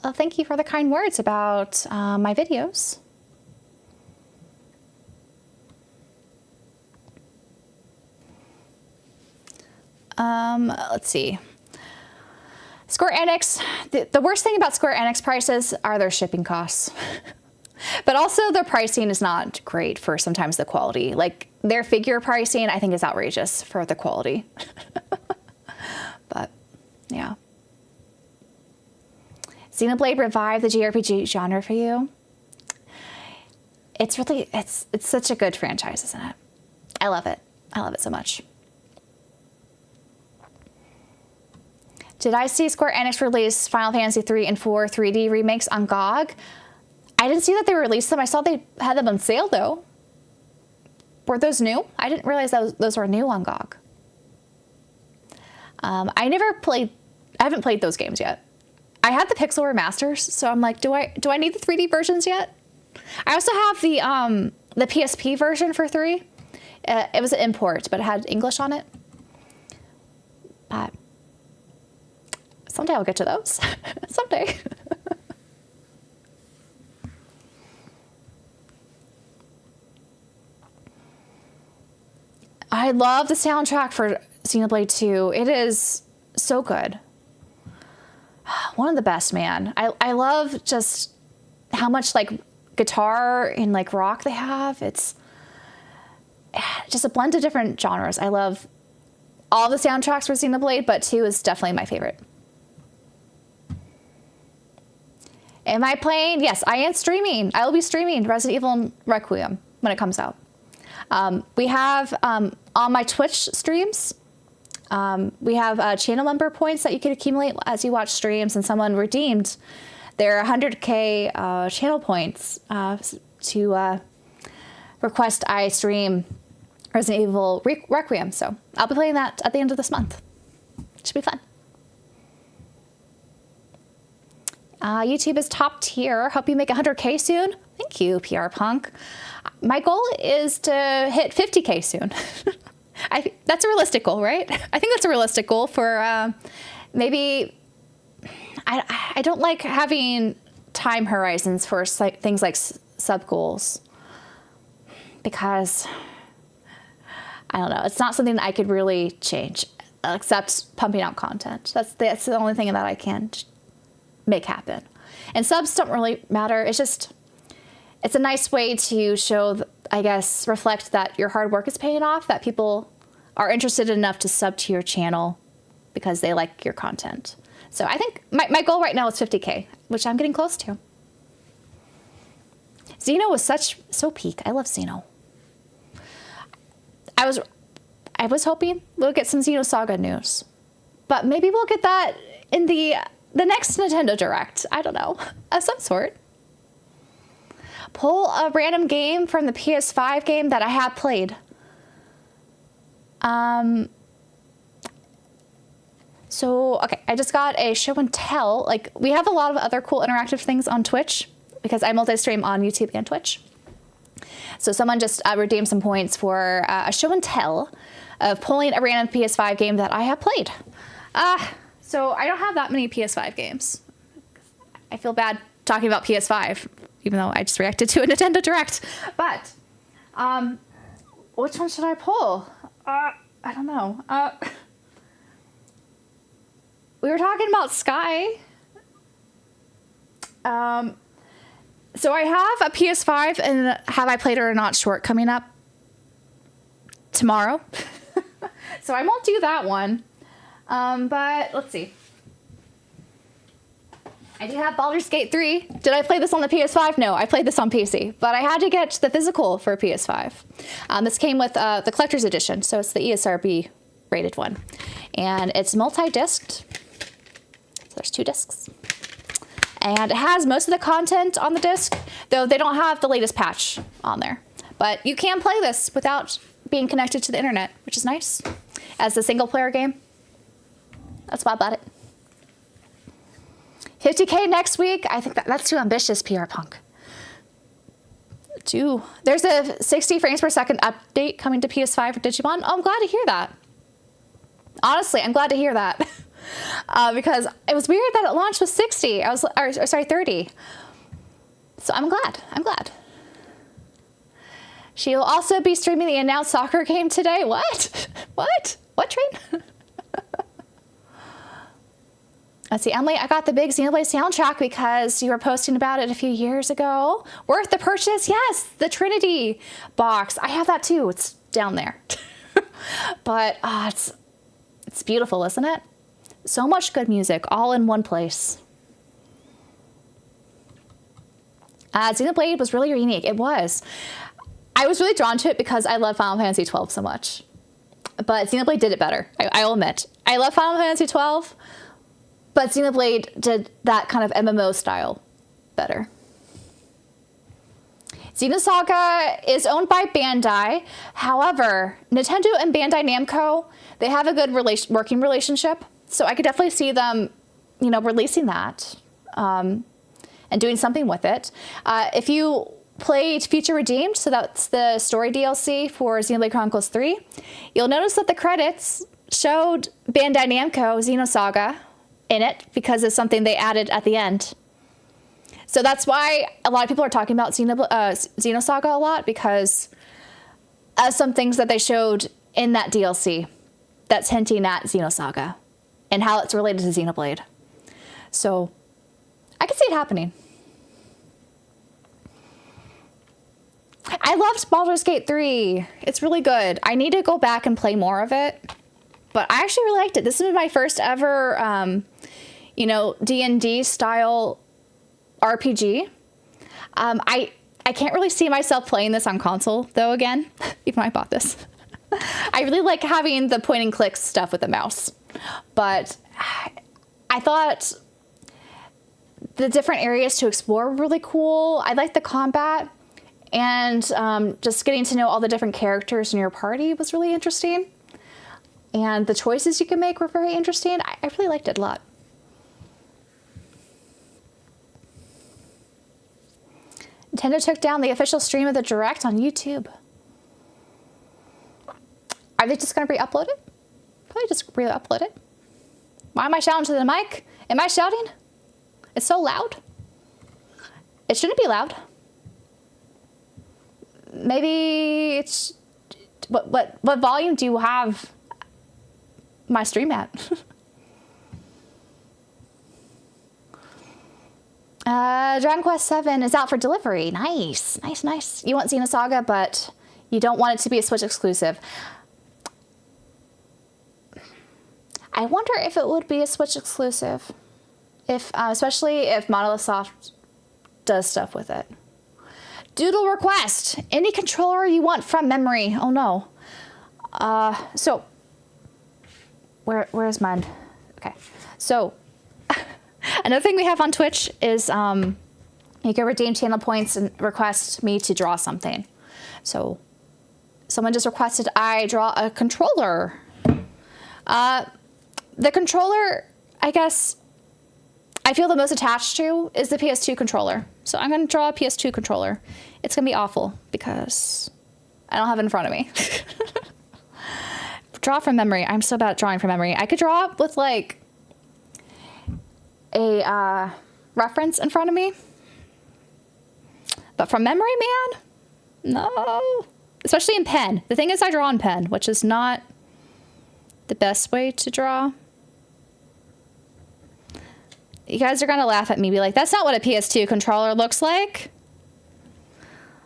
Well, thank you for the kind words about my videos. Let's see. Square Enix, the worst thing about Square Enix prices are their shipping costs. But also their pricing is not great for sometimes the quality. Like their figure pricing, I think, is outrageous for the quality. But yeah. Xenoblade revived the JRPG genre for you. It's really, it's such a good franchise, isn't it? I love it. I love it so much. Did I see Square Enix release Final Fantasy 3 and 4 3D remakes on GOG? I didn't see that they released them. I saw they had them on sale, though. Were those new? I didn't realize those were new on GOG. I haven't played those games yet. I had the Pixel remasters, so I'm like, do I need the 3D versions yet? I also have the PSP version for 3. It was an import, but it had English on it. But someday I'll get to those. Someday. I love the soundtrack for Xenoblade 2. It is so good. One of the best, man. I love just how much like guitar and like rock they have. It's just a blend of different genres. I love all the soundtracks for Xenoblade, but 2 is definitely my favorite. Am I playing? Yes, I am streaming. I will be streaming Resident Evil Requiem when it comes out. We have on my Twitch streams, we have channel member points that you can accumulate as you watch streams, and someone redeemed their 100K channel points to request I stream Resident Evil Requiem. So I'll be playing that at the end of this month. Should be fun. YouTube is top tier. Hope you make 100K soon. Thank you, PR Punk. My goal is to hit 50K soon. That's a realistic goal, right? I think that's a realistic goal for maybe... I don't like having time horizons for things like sub goals because, I don't know, it's not something that I could really change except pumping out content. That's the only thing that I can make happen. And subs don't really matter. It's a nice way to show, I guess, reflect that your hard work is paying off, that people are interested enough to sub to your channel because they like your content. So I think my goal right now is 50K, which I'm getting close to. Xeno was so peak. I love Xeno. I was hoping we'll get some Xenosaga news, but maybe we'll get that in the next Nintendo Direct. I don't know, of some sort. Pull a random game from the PS5 game that I have played. So, okay, I just got a show and tell. Like, we have a lot of other cool interactive things on Twitch because I multi-stream on YouTube and Twitch. So someone just redeemed some points for a show and tell of pulling a random PS5 game that I have played. So I don't have that many PS5 games. I feel bad talking about PS5, even though I just reacted to a Nintendo Direct. But, which one should I pull? I don't know. We were talking about Sky. So I have a PS5 and Have I Played It or Not short coming up tomorrow. So I won't do that one. But let's see. I do have Baldur's Gate 3. Did I play this on the PS5? No, I played this on PC. But I had to get the physical for PS5. This came with the collector's edition, so it's the ESRB rated one. And it's multi-disced. So there's 2 discs. And it has most of the content on the disc, though they don't have the latest patch on there. But you can play this without being connected to the internet, which is nice. As a single-player game. That's why I bought it. 50K next week. I think that's too ambitious, PR Punk. There's a 60 frames per second update coming to PS5 for Digimon. Oh, I'm glad to hear that. Honestly, I'm glad to hear that. Because it was weird that it launched with 60. 30. So I'm glad. She will also be streaming the announced soccer game today. What? What train? Let's see, Emily, I got the big Xenoblade soundtrack because you were posting about it a few years ago. Worth the purchase? Yes, the Trinity box. I have that too. It's down there. But it's beautiful, isn't it? So much good music all in one place. Xenoblade was really unique. It was. I was really drawn to it because I love Final Fantasy XII so much. But Xenoblade did it better, I'll admit. I love Final Fantasy XII, but Xenoblade did that kind of MMO style better. Xenosaga is owned by Bandai. However, Nintendo and Bandai Namco, they have a good working relationship. So I could definitely see them, releasing that and doing something with it. If you played Future Redeemed, so that's the story DLC for Xenoblade Chronicles 3, you'll notice that the credits showed Bandai Namco Xenosaga in it because it's something they added at the end. So that's why a lot of people are talking about Xenosaga a lot, because of some things that they showed in that DLC that's hinting at Xenosaga and how it's related to Xenoblade. So I can see it happening. I loved Baldur's Gate 3. It's really good. I need to go back and play more of it. But I actually really liked it. This is my first ever, you know, D&D style RPG. I can't really see myself playing this on console, though, again, even though I bought this. I really like having the point and click stuff with the mouse. But I thought the different areas to explore were really cool. I liked the combat. And just getting to know all the different characters in your party was really interesting. And the choices you can make were very interesting. I really liked it a lot. Nintendo took down the official stream of the Direct on YouTube. Are they just going to re-upload it? Probably just re-upload it. Why am I shouting to the mic? Am I shouting? It's so loud. It shouldn't be loud. Maybe it's... What volume do you have my stream at? Dragon Quest 7 is out for delivery. Nice, nice, nice. You want Xenosaga, but you don't want it to be a Switch exclusive. I wonder if it would be a Switch exclusive, if especially if Monolith Soft does stuff with it. Doodle request: any controller you want from memory. Oh no. So where's mine? Okay. So another thing we have on Twitch is you can redeem channel points and request me to draw something. So someone just requested I draw a controller. The controller, I guess, I feel the most attached to is the PS2 controller. So I'm going to draw a PS2 controller. It's going to be awful because I don't have it in front of me. Draw from memory. I'm so bad at drawing from memory. I could draw with like a reference in front of me. But from memory, man, no. Especially in pen. The thing is I draw in pen, which is not the best way to draw. You guys are going to laugh at me, be like, that's not what a PS2 controller looks like.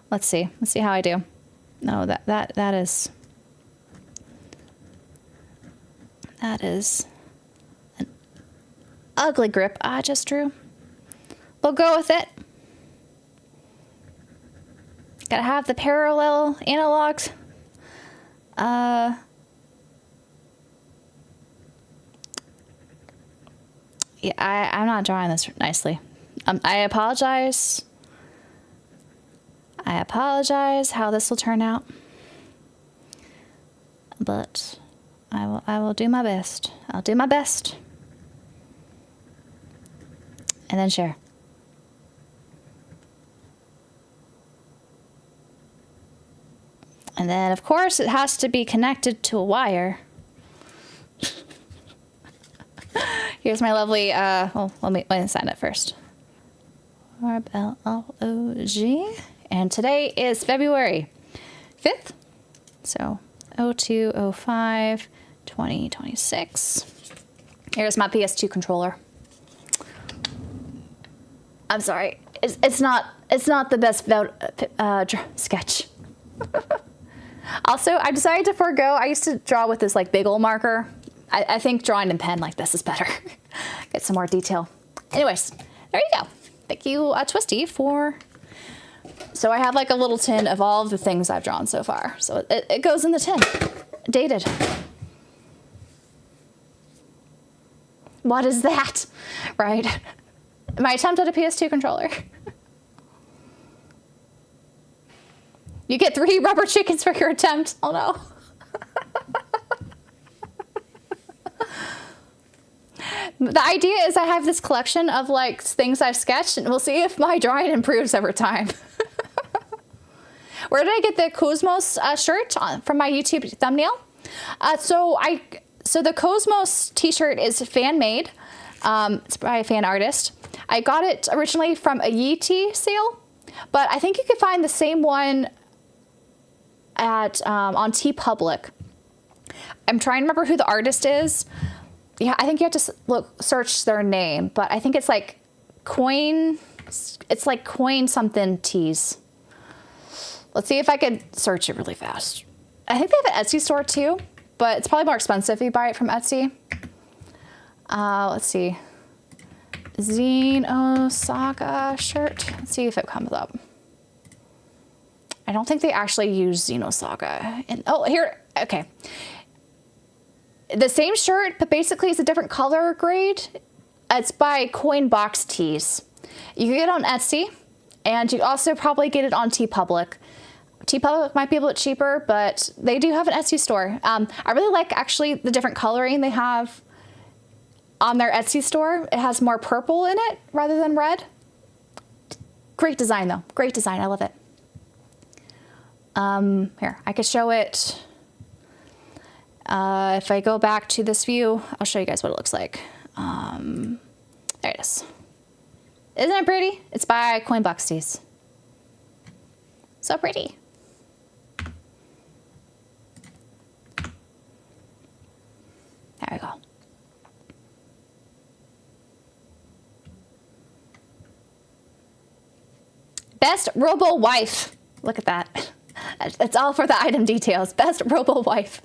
Let's see. Let's see how I do. No, that is an ugly grip I just drew. We'll go with it. Gotta have the parallel analogs. Yeah, I'm not drawing this nicely. I apologize. I apologize how this will turn out. But I will do my best. I'll do my best. And then share. And then, of course, it has to be connected to a wire. Here's my lovely, well, let me sign it first. Orbalology. And today is February 5th. So, 02/05, 2026. Here's my PS2 controller. I'm sorry. It's not the best sketch. Also, I decided to forego. I used to draw with this like big old marker. I think drawing in pen like this is better. Get some more detail. Anyways, there you go. Thank you, Twisty, for... So I have like a little tin of all of the things I've drawn so far. So it goes in the tin. Dated. What is that? Right? My attempt at a PS2 controller. You get 3 rubber chickens for your attempt. Oh no. The idea is I have this collection of like things I've sketched, and we'll see if my drawing improves over time. Where did I get the Cosmos shirt from my YouTube thumbnail? So the Cosmos t-shirt is fan made. It's by a fan artist. I got it originally from a Yeezy sale, but I think you could find the same one at on TeePublic. I'm trying to remember who the artist is. Yeah, I think you have to search their name, but I think it's like Coin. It's like Coin something tees. Let's see if I could search it really fast. I think they have an Etsy store too, but it's probably more expensive if you buy it from Etsy. Let's see. Xenosaga shirt. Let's see if it comes up. I don't think they actually use Xenosaga. And oh, here, okay. The same shirt, but basically it's a different color grade. It's by Coin Box Tees. You can get it on Etsy, and you also probably get it on TeePublic. TeePublic might be a bit cheaper, but they do have an Etsy store. I really like actually the different coloring they have on their Etsy store. It has more purple in it rather than red. Great design though. Great design. I love it. Here, I could show it. If I go back to this view, I'll show you guys what it looks like. There it is. Isn't it pretty? It's by Coinbox Tees. So pretty. There we go. Best Robo Wife. Look at that. It's all for the item details. Best Robo Wife.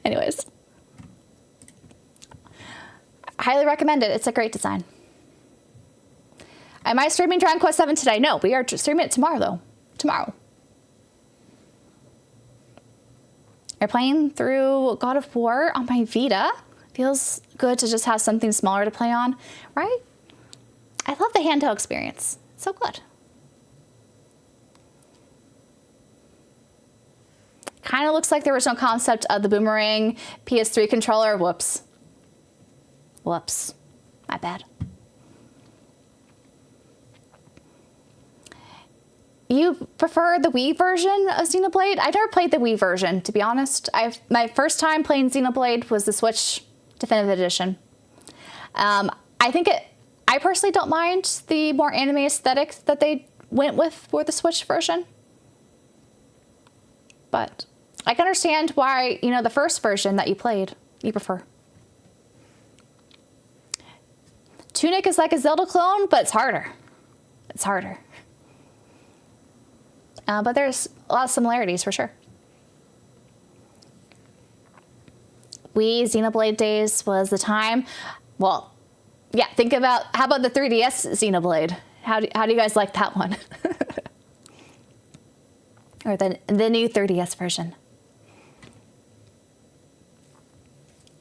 Anyways. Highly recommend it. It's a great design. Am I streaming Dragon Quest VII today? No, we are streaming it tomorrow though. Tomorrow. You're playing through God of War on my Vita. Feels good to just have something smaller to play on, right? I love the handheld experience. It's so good. Kind of looks like the original concept of the Boomerang PS3 controller. Whoops. Whoops. My bad. You prefer the Wii version of Xenoblade? I never played the Wii version, to be honest. My first time playing Xenoblade was the Switch Definitive Edition. I personally don't mind the more anime aesthetic that they went with for the Switch version. But I can understand why, the first version that you played, you prefer. Tunic is like a Zelda clone, but it's harder. It's harder. But there's a lot of similarities for sure. Wii Xenoblade days was the time. Well, yeah, how about the 3DS Xenoblade? How do you guys like that one? Or the new 3DS version.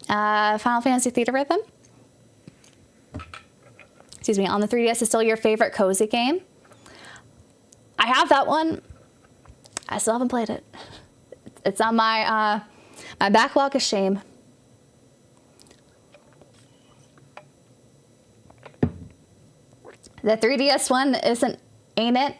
Final Fantasy Theater Rhythm. Excuse me, on the 3DS is still your favorite cozy game? I have that one. I still haven't played it. It's on my my backlog of shame. The 3DS one ain't it?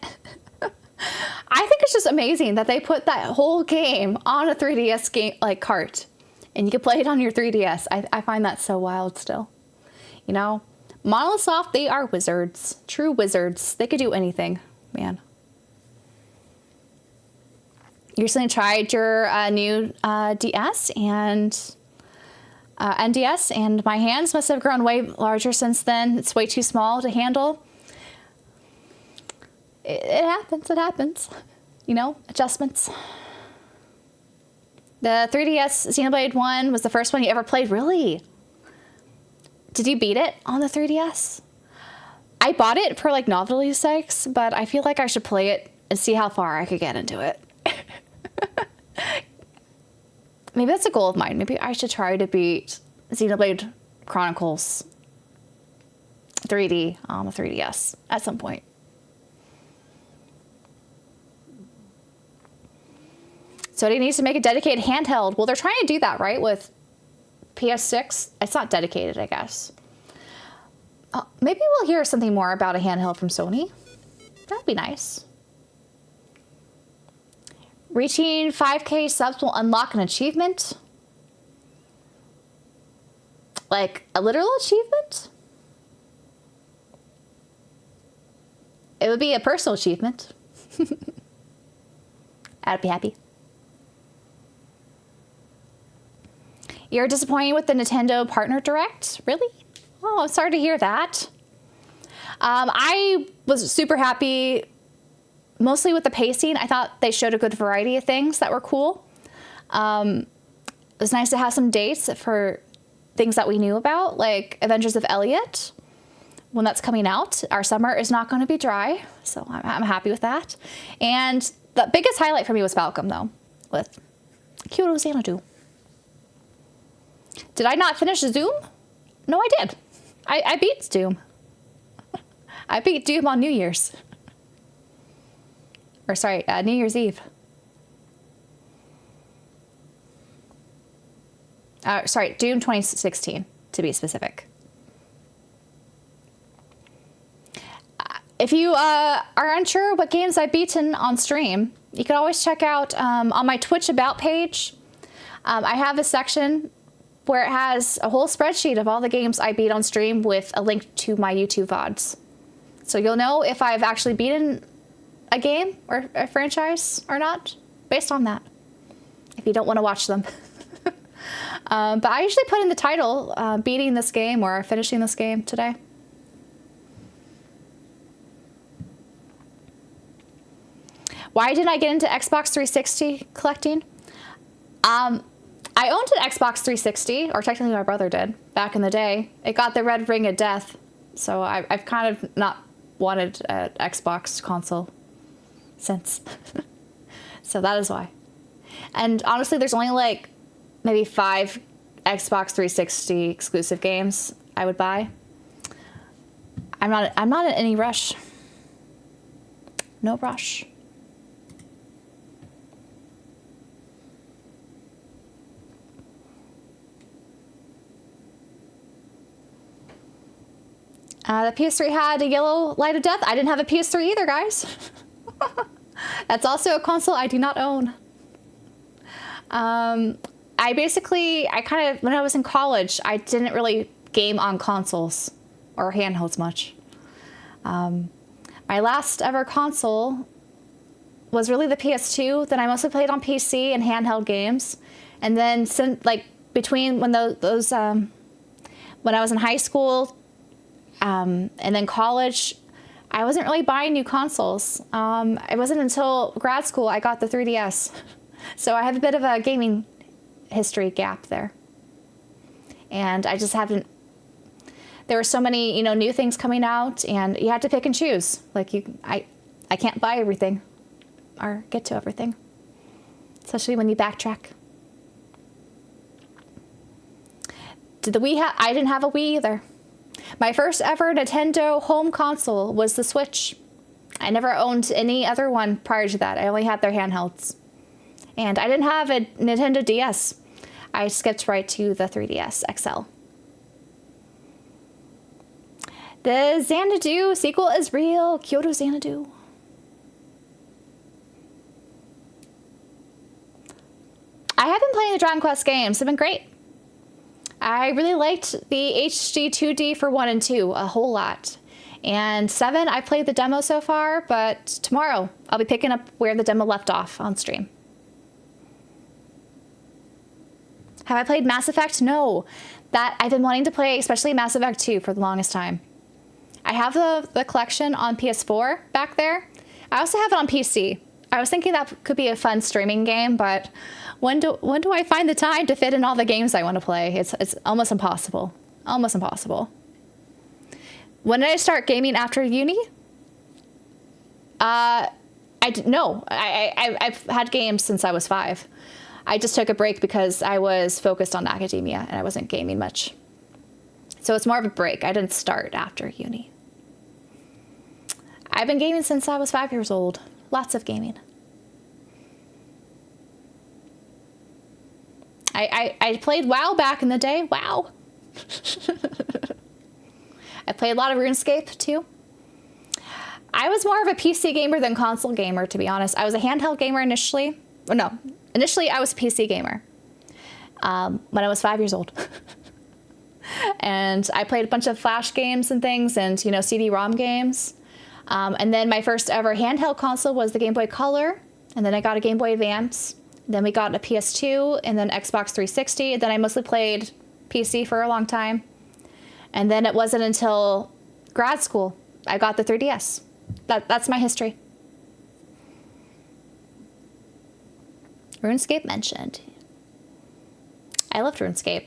I think it's just amazing that they put that whole game on a 3DS game cart, and you can play it on your 3DS. I find that so wild still. Monolith Soft, they are wizards, true wizards. They could do anything, man. You recently tried your new DS and NDS, and my hands must have grown way larger since then. It's way too small to handle. It happens. Adjustments. The 3DS Xenoblade 1 was the first one you ever played, really? Did you beat it on the 3DS? I bought it for novelty's sakes, but I feel like I should play it and see how far I could get into it. Maybe that's a goal of mine. Maybe I should try to beat Xenoblade Chronicles 3D on the 3DS at some point. So he needs to make a dedicated handheld. Well, they're trying to do that, right? With PS6. It's not dedicated, I guess. Maybe we'll hear something more about a handheld from Sony. That'd be nice. Reaching 5K subs will unlock an achievement? Like a literal achievement? It would be a personal achievement. I'd be happy. You're disappointed with the Nintendo Partner Direct? Really? Oh, I'm sorry to hear that. I was super happy mostly with the pacing, I thought they showed a good variety of things that were cool. It was nice to have some dates for things that we knew about, like Adventures of Elliot, when that's coming out. Our summer is not going to be dry, so I'm happy with that. And the biggest highlight for me was Falcom, though, with Kyoto Xanadu. Did I not finish Doom? No, I did. I beat Doom. I beat Doom on New Year's. Or sorry, New Year's Eve. Sorry, Doom 2016, to be specific. If you are unsure what games I've beaten on stream, you can always check out on my Twitch About page. I have a section where it has a whole spreadsheet of all the games I beat on stream with a link to my YouTube VODs. So you'll know if I've actually beaten a game or a franchise or not, based on that, if you don't want to watch them. But I usually put in the title, beating this game or finishing this game today. Why didn't I get into Xbox 360 collecting? I owned an Xbox 360, or technically my brother did, back in the day. It got the red ring of death, so I've kind of not wanted an Xbox console since. So that is why. And honestly, there's only like maybe 5 Xbox 360 exclusive games I would buy. I'm not in any rush. No rush. The PS3 had a yellow light of death. I didn't have a PS3 either, guys. That's also a console I do not own. When I was in college, I didn't really game on consoles or handhelds much. My last ever console was really the PS2. Then I mostly played on PC and handheld games. And then between when when I was in high school, and then college, I wasn't really buying new consoles. It wasn't until grad school I got the 3DS. So I have a bit of a gaming history gap there. And I just haven't... There were so many, new things coming out, and you had to pick and choose. I can't buy everything or get to everything, especially when you backtrack. I didn't have a Wii either. My first ever Nintendo home console was the Switch. I never owned any other one prior to that. I only had their handhelds. And I didn't have a Nintendo DS. I skipped right to the 3DS XL. The Xanadu sequel is real. Kyoto Xanadu. I have been playing the Dragon Quest games. They've been great. I really liked the HD 2D for 1 and 2 a whole lot. And 7, I played the demo so far, but tomorrow I'll be picking up where the demo left off on stream. Have I played Mass Effect? No. That I've been wanting to play, especially Mass Effect 2 for the longest time. I have the collection on PS4 back there. I also have it on PC. I was thinking that could be a fun streaming game, but when do I find the time to fit in all the games I want to play? It's almost impossible. Almost impossible. When did I start gaming after uni? I've had games since I was 5. I just took a break because I was focused on academia and I wasn't gaming much. So it's more of a break. I didn't start after uni. I've been gaming since I was 5 years old. Lots of gaming. I played WoW back in the day. WoW. I played a lot of RuneScape too. I was more of a PC gamer than console gamer, to be honest. I was a handheld gamer initially. Initially I was a PC gamer when I was 5 years old. And I played a bunch of Flash games and things and, CD-ROM games. And then my first ever handheld console was the Game Boy Color. And then I got a Game Boy Advance. Then we got a PS2 and then Xbox 360. Then I mostly played PC for a long time. And then it wasn't until grad school I got the 3DS. That's my history. RuneScape mentioned. I loved RuneScape.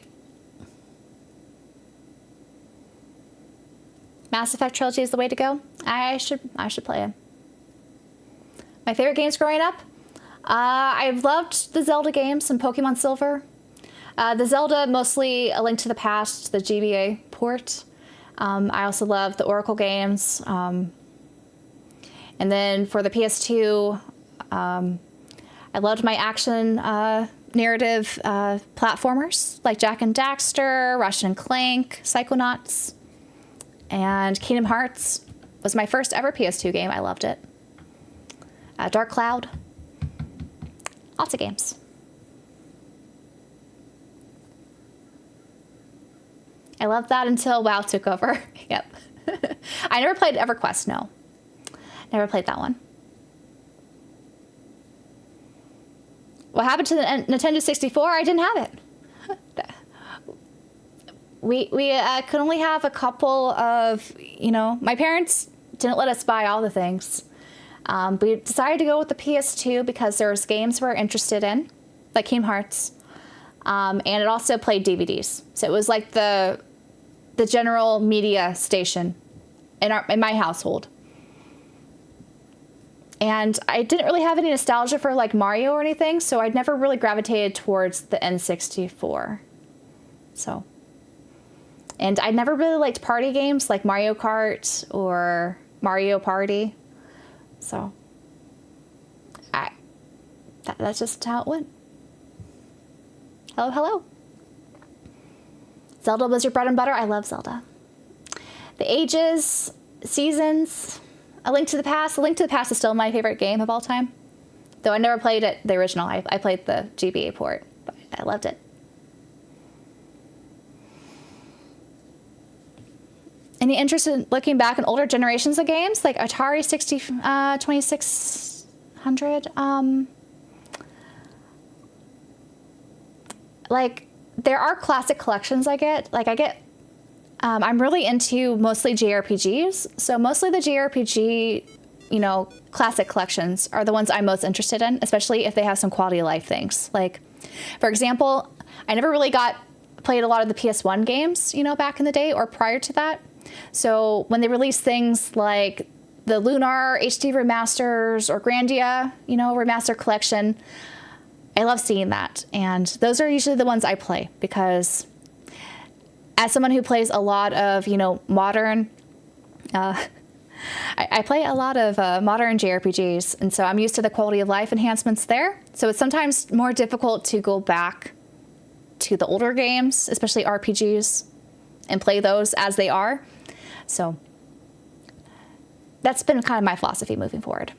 Mass Effect trilogy is the way to go. I should play it. My favorite games growing up? I've loved the Zelda games and Pokemon Silver. The Zelda, mostly A Link to the Past, the GBA port. I also love the Oracle games. And then for the PS2, I loved my action narrative platformers like Jak and Daxter, Ratchet and Clank, Psychonauts, and Kingdom Hearts was my first ever PS2 game. I loved it. Dark Cloud. Lots of games. I loved that until WoW took over. Yep. I never played EverQuest, no. Never played that one. What happened to the Nintendo 64? I didn't have it. We could only have a couple of, my parents didn't let us buy all the things. We decided to go with the PS2 because there was games we were interested in, like Kingdom Hearts. And it also played DVDs. So it was like the general media station in my household. And I didn't really have any nostalgia for like Mario or anything, so I'd never really gravitated towards the N64. So, and I never really liked party games like Mario Kart or Mario Party. So, that's just how it went. Hello, hello. Zelda was your bread and butter? I love Zelda. The Ages, Seasons, A Link to the Past. A Link to the Past is still my favorite game of all time. Though I never played it, the original. I played the GBA port, but I loved it. Any interest in looking back in older generations of games like Atari 2600? Like, there are classic collections I get. Like, I'm really into mostly JRPGs. So mostly the JRPG, classic collections are the ones I'm most interested in, especially if they have some quality of life things. Like, for example, I never really played a lot of the PS1 games, back in the day or prior to that. So when they release things like the Lunar HD remasters or Grandia, remaster collection, I love seeing that. And those are usually the ones I play because as someone who plays a lot of, modern, I play a lot of modern JRPGs. And so I'm used to the quality of life enhancements there. So it's sometimes more difficult to go back to the older games, especially RPGs, and play those as they are. So that's been kind of my philosophy moving forward.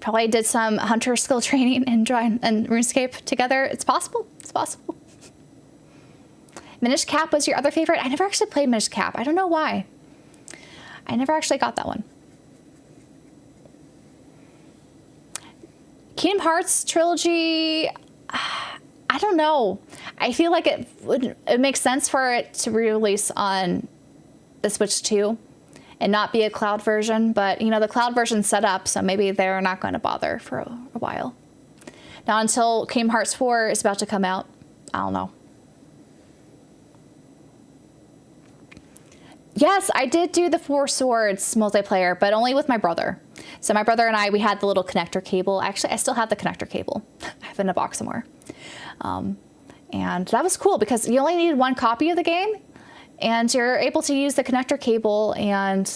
Probably did some hunter skill training and RuneScape together. It's possible. It's possible. Minish Cap was your other favorite? I never actually played Minish Cap. I don't know why. I never actually got that one. Kingdom Hearts trilogy, I don't know. I feel like it makes sense for it to re-release on the Switch 2 and not be a cloud version, but the cloud version's set up, so maybe they're not going to bother for a while. Not until Kingdom Hearts 4 is about to come out. I don't know. Yes, I did do the Four Swords multiplayer, but only with my brother. So my brother and we had the little connector cable. Actually, I still have the connector cable. I have it in a box somewhere. And that was cool because you only needed one copy of the game, and you're able to use the connector cable and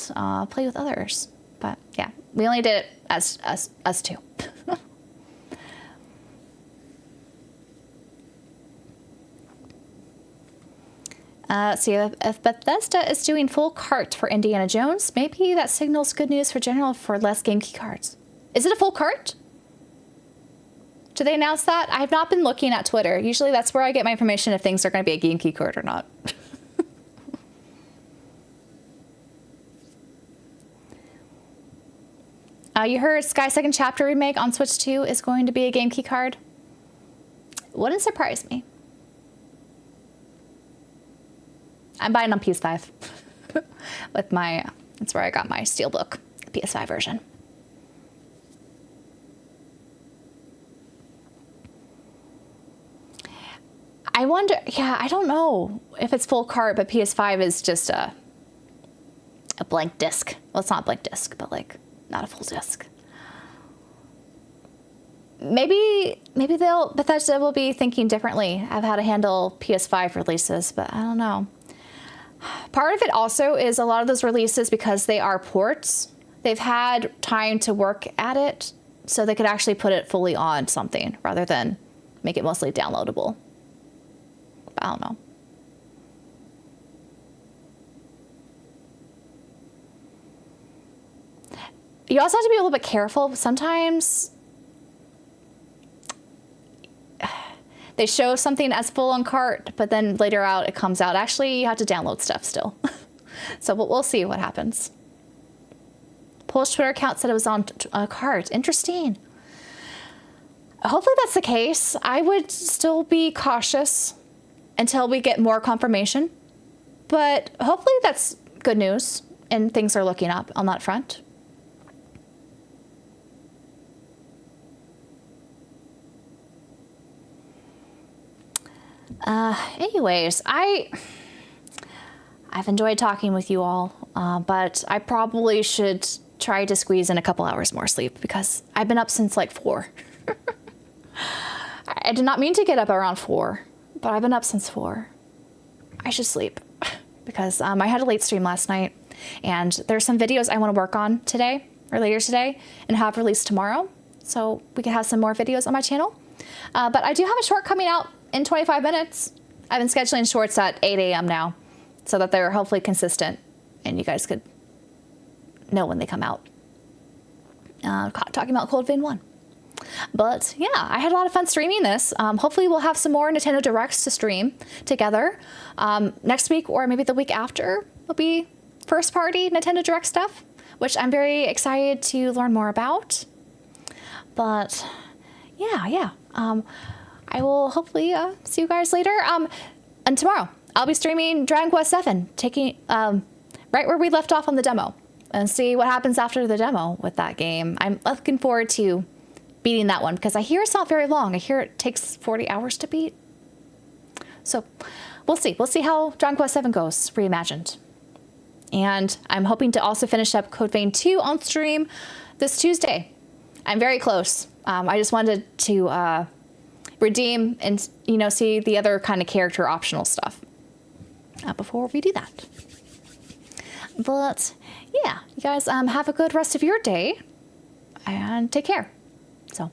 play with others. But yeah, we only did it as us two. Let's see, if Bethesda is doing full cart for Indiana Jones, maybe that signals good news for general for less game key cards. Is it a full cart? Did they announce that? I have not been looking at Twitter. Usually that's where I get my information if things are going to be a game key card or not. You heard Sky Second Chapter Remake on Switch 2 is going to be a game key card. Wouldn't surprise me. I'm buying on PS5 with that's where I got my Steelbook, the PS5 version. I wonder, yeah, I don't know if it's full cart, but PS5 is just a blank disc. Well, it's not a blank disc, but like not a full disc. Maybe Bethesda will be thinking differently of how to handle PS5 releases, but I don't know. Part of it also is a lot of those releases, because they are ports, they've had time to work at it, so they could actually put it fully on something rather than make it mostly downloadable. I don't know. You also have to be a little bit careful. Sometimes they show something as full on cart, but then later out it comes out, actually you have to download stuff still. So we'll see what happens. Polish Twitter account said it was on cart. Interesting. Hopefully that's the case. I would still be cautious until we get more confirmation. But hopefully that's good news and things are looking up on that front. Anyways, I've enjoyed talking with you all, but I probably should try to squeeze in a couple hours more sleep because I've been up since like 4. I did not mean to get up around 4, but I've been up since 4. I should sleep because I had a late stream last night, and there's some videos I want to work on today or later today and have released tomorrow, so we can have some more videos on my channel. But I do have a short coming out in 25 minutes. I've been scheduling shorts at 8 a.m. now so that they're hopefully consistent and you guys could know when they come out. Talking about Cold Vein 1. But yeah, I had a lot of fun streaming this. Hopefully we'll have some more Nintendo Directs to stream together. Next week or maybe the week after will be first party Nintendo Direct stuff, which I'm very excited to learn more about. But yeah. I will hopefully see you guys later. And tomorrow I'll be streaming Dragon Quest VII, taking right where we left off on the demo, and see what happens after the demo with that game. I'm looking forward to beating that one because I hear it's not very long. I hear it takes 40 hours to beat. So we'll see. We'll see how Dragon Quest VII goes, reimagined. And I'm hoping to also finish up Code Vein 2 on stream this Tuesday. I'm very close. I just wanted to redeem and, see the other kind of character optional stuff before we do that. But yeah, you guys have a good rest of your day and take care.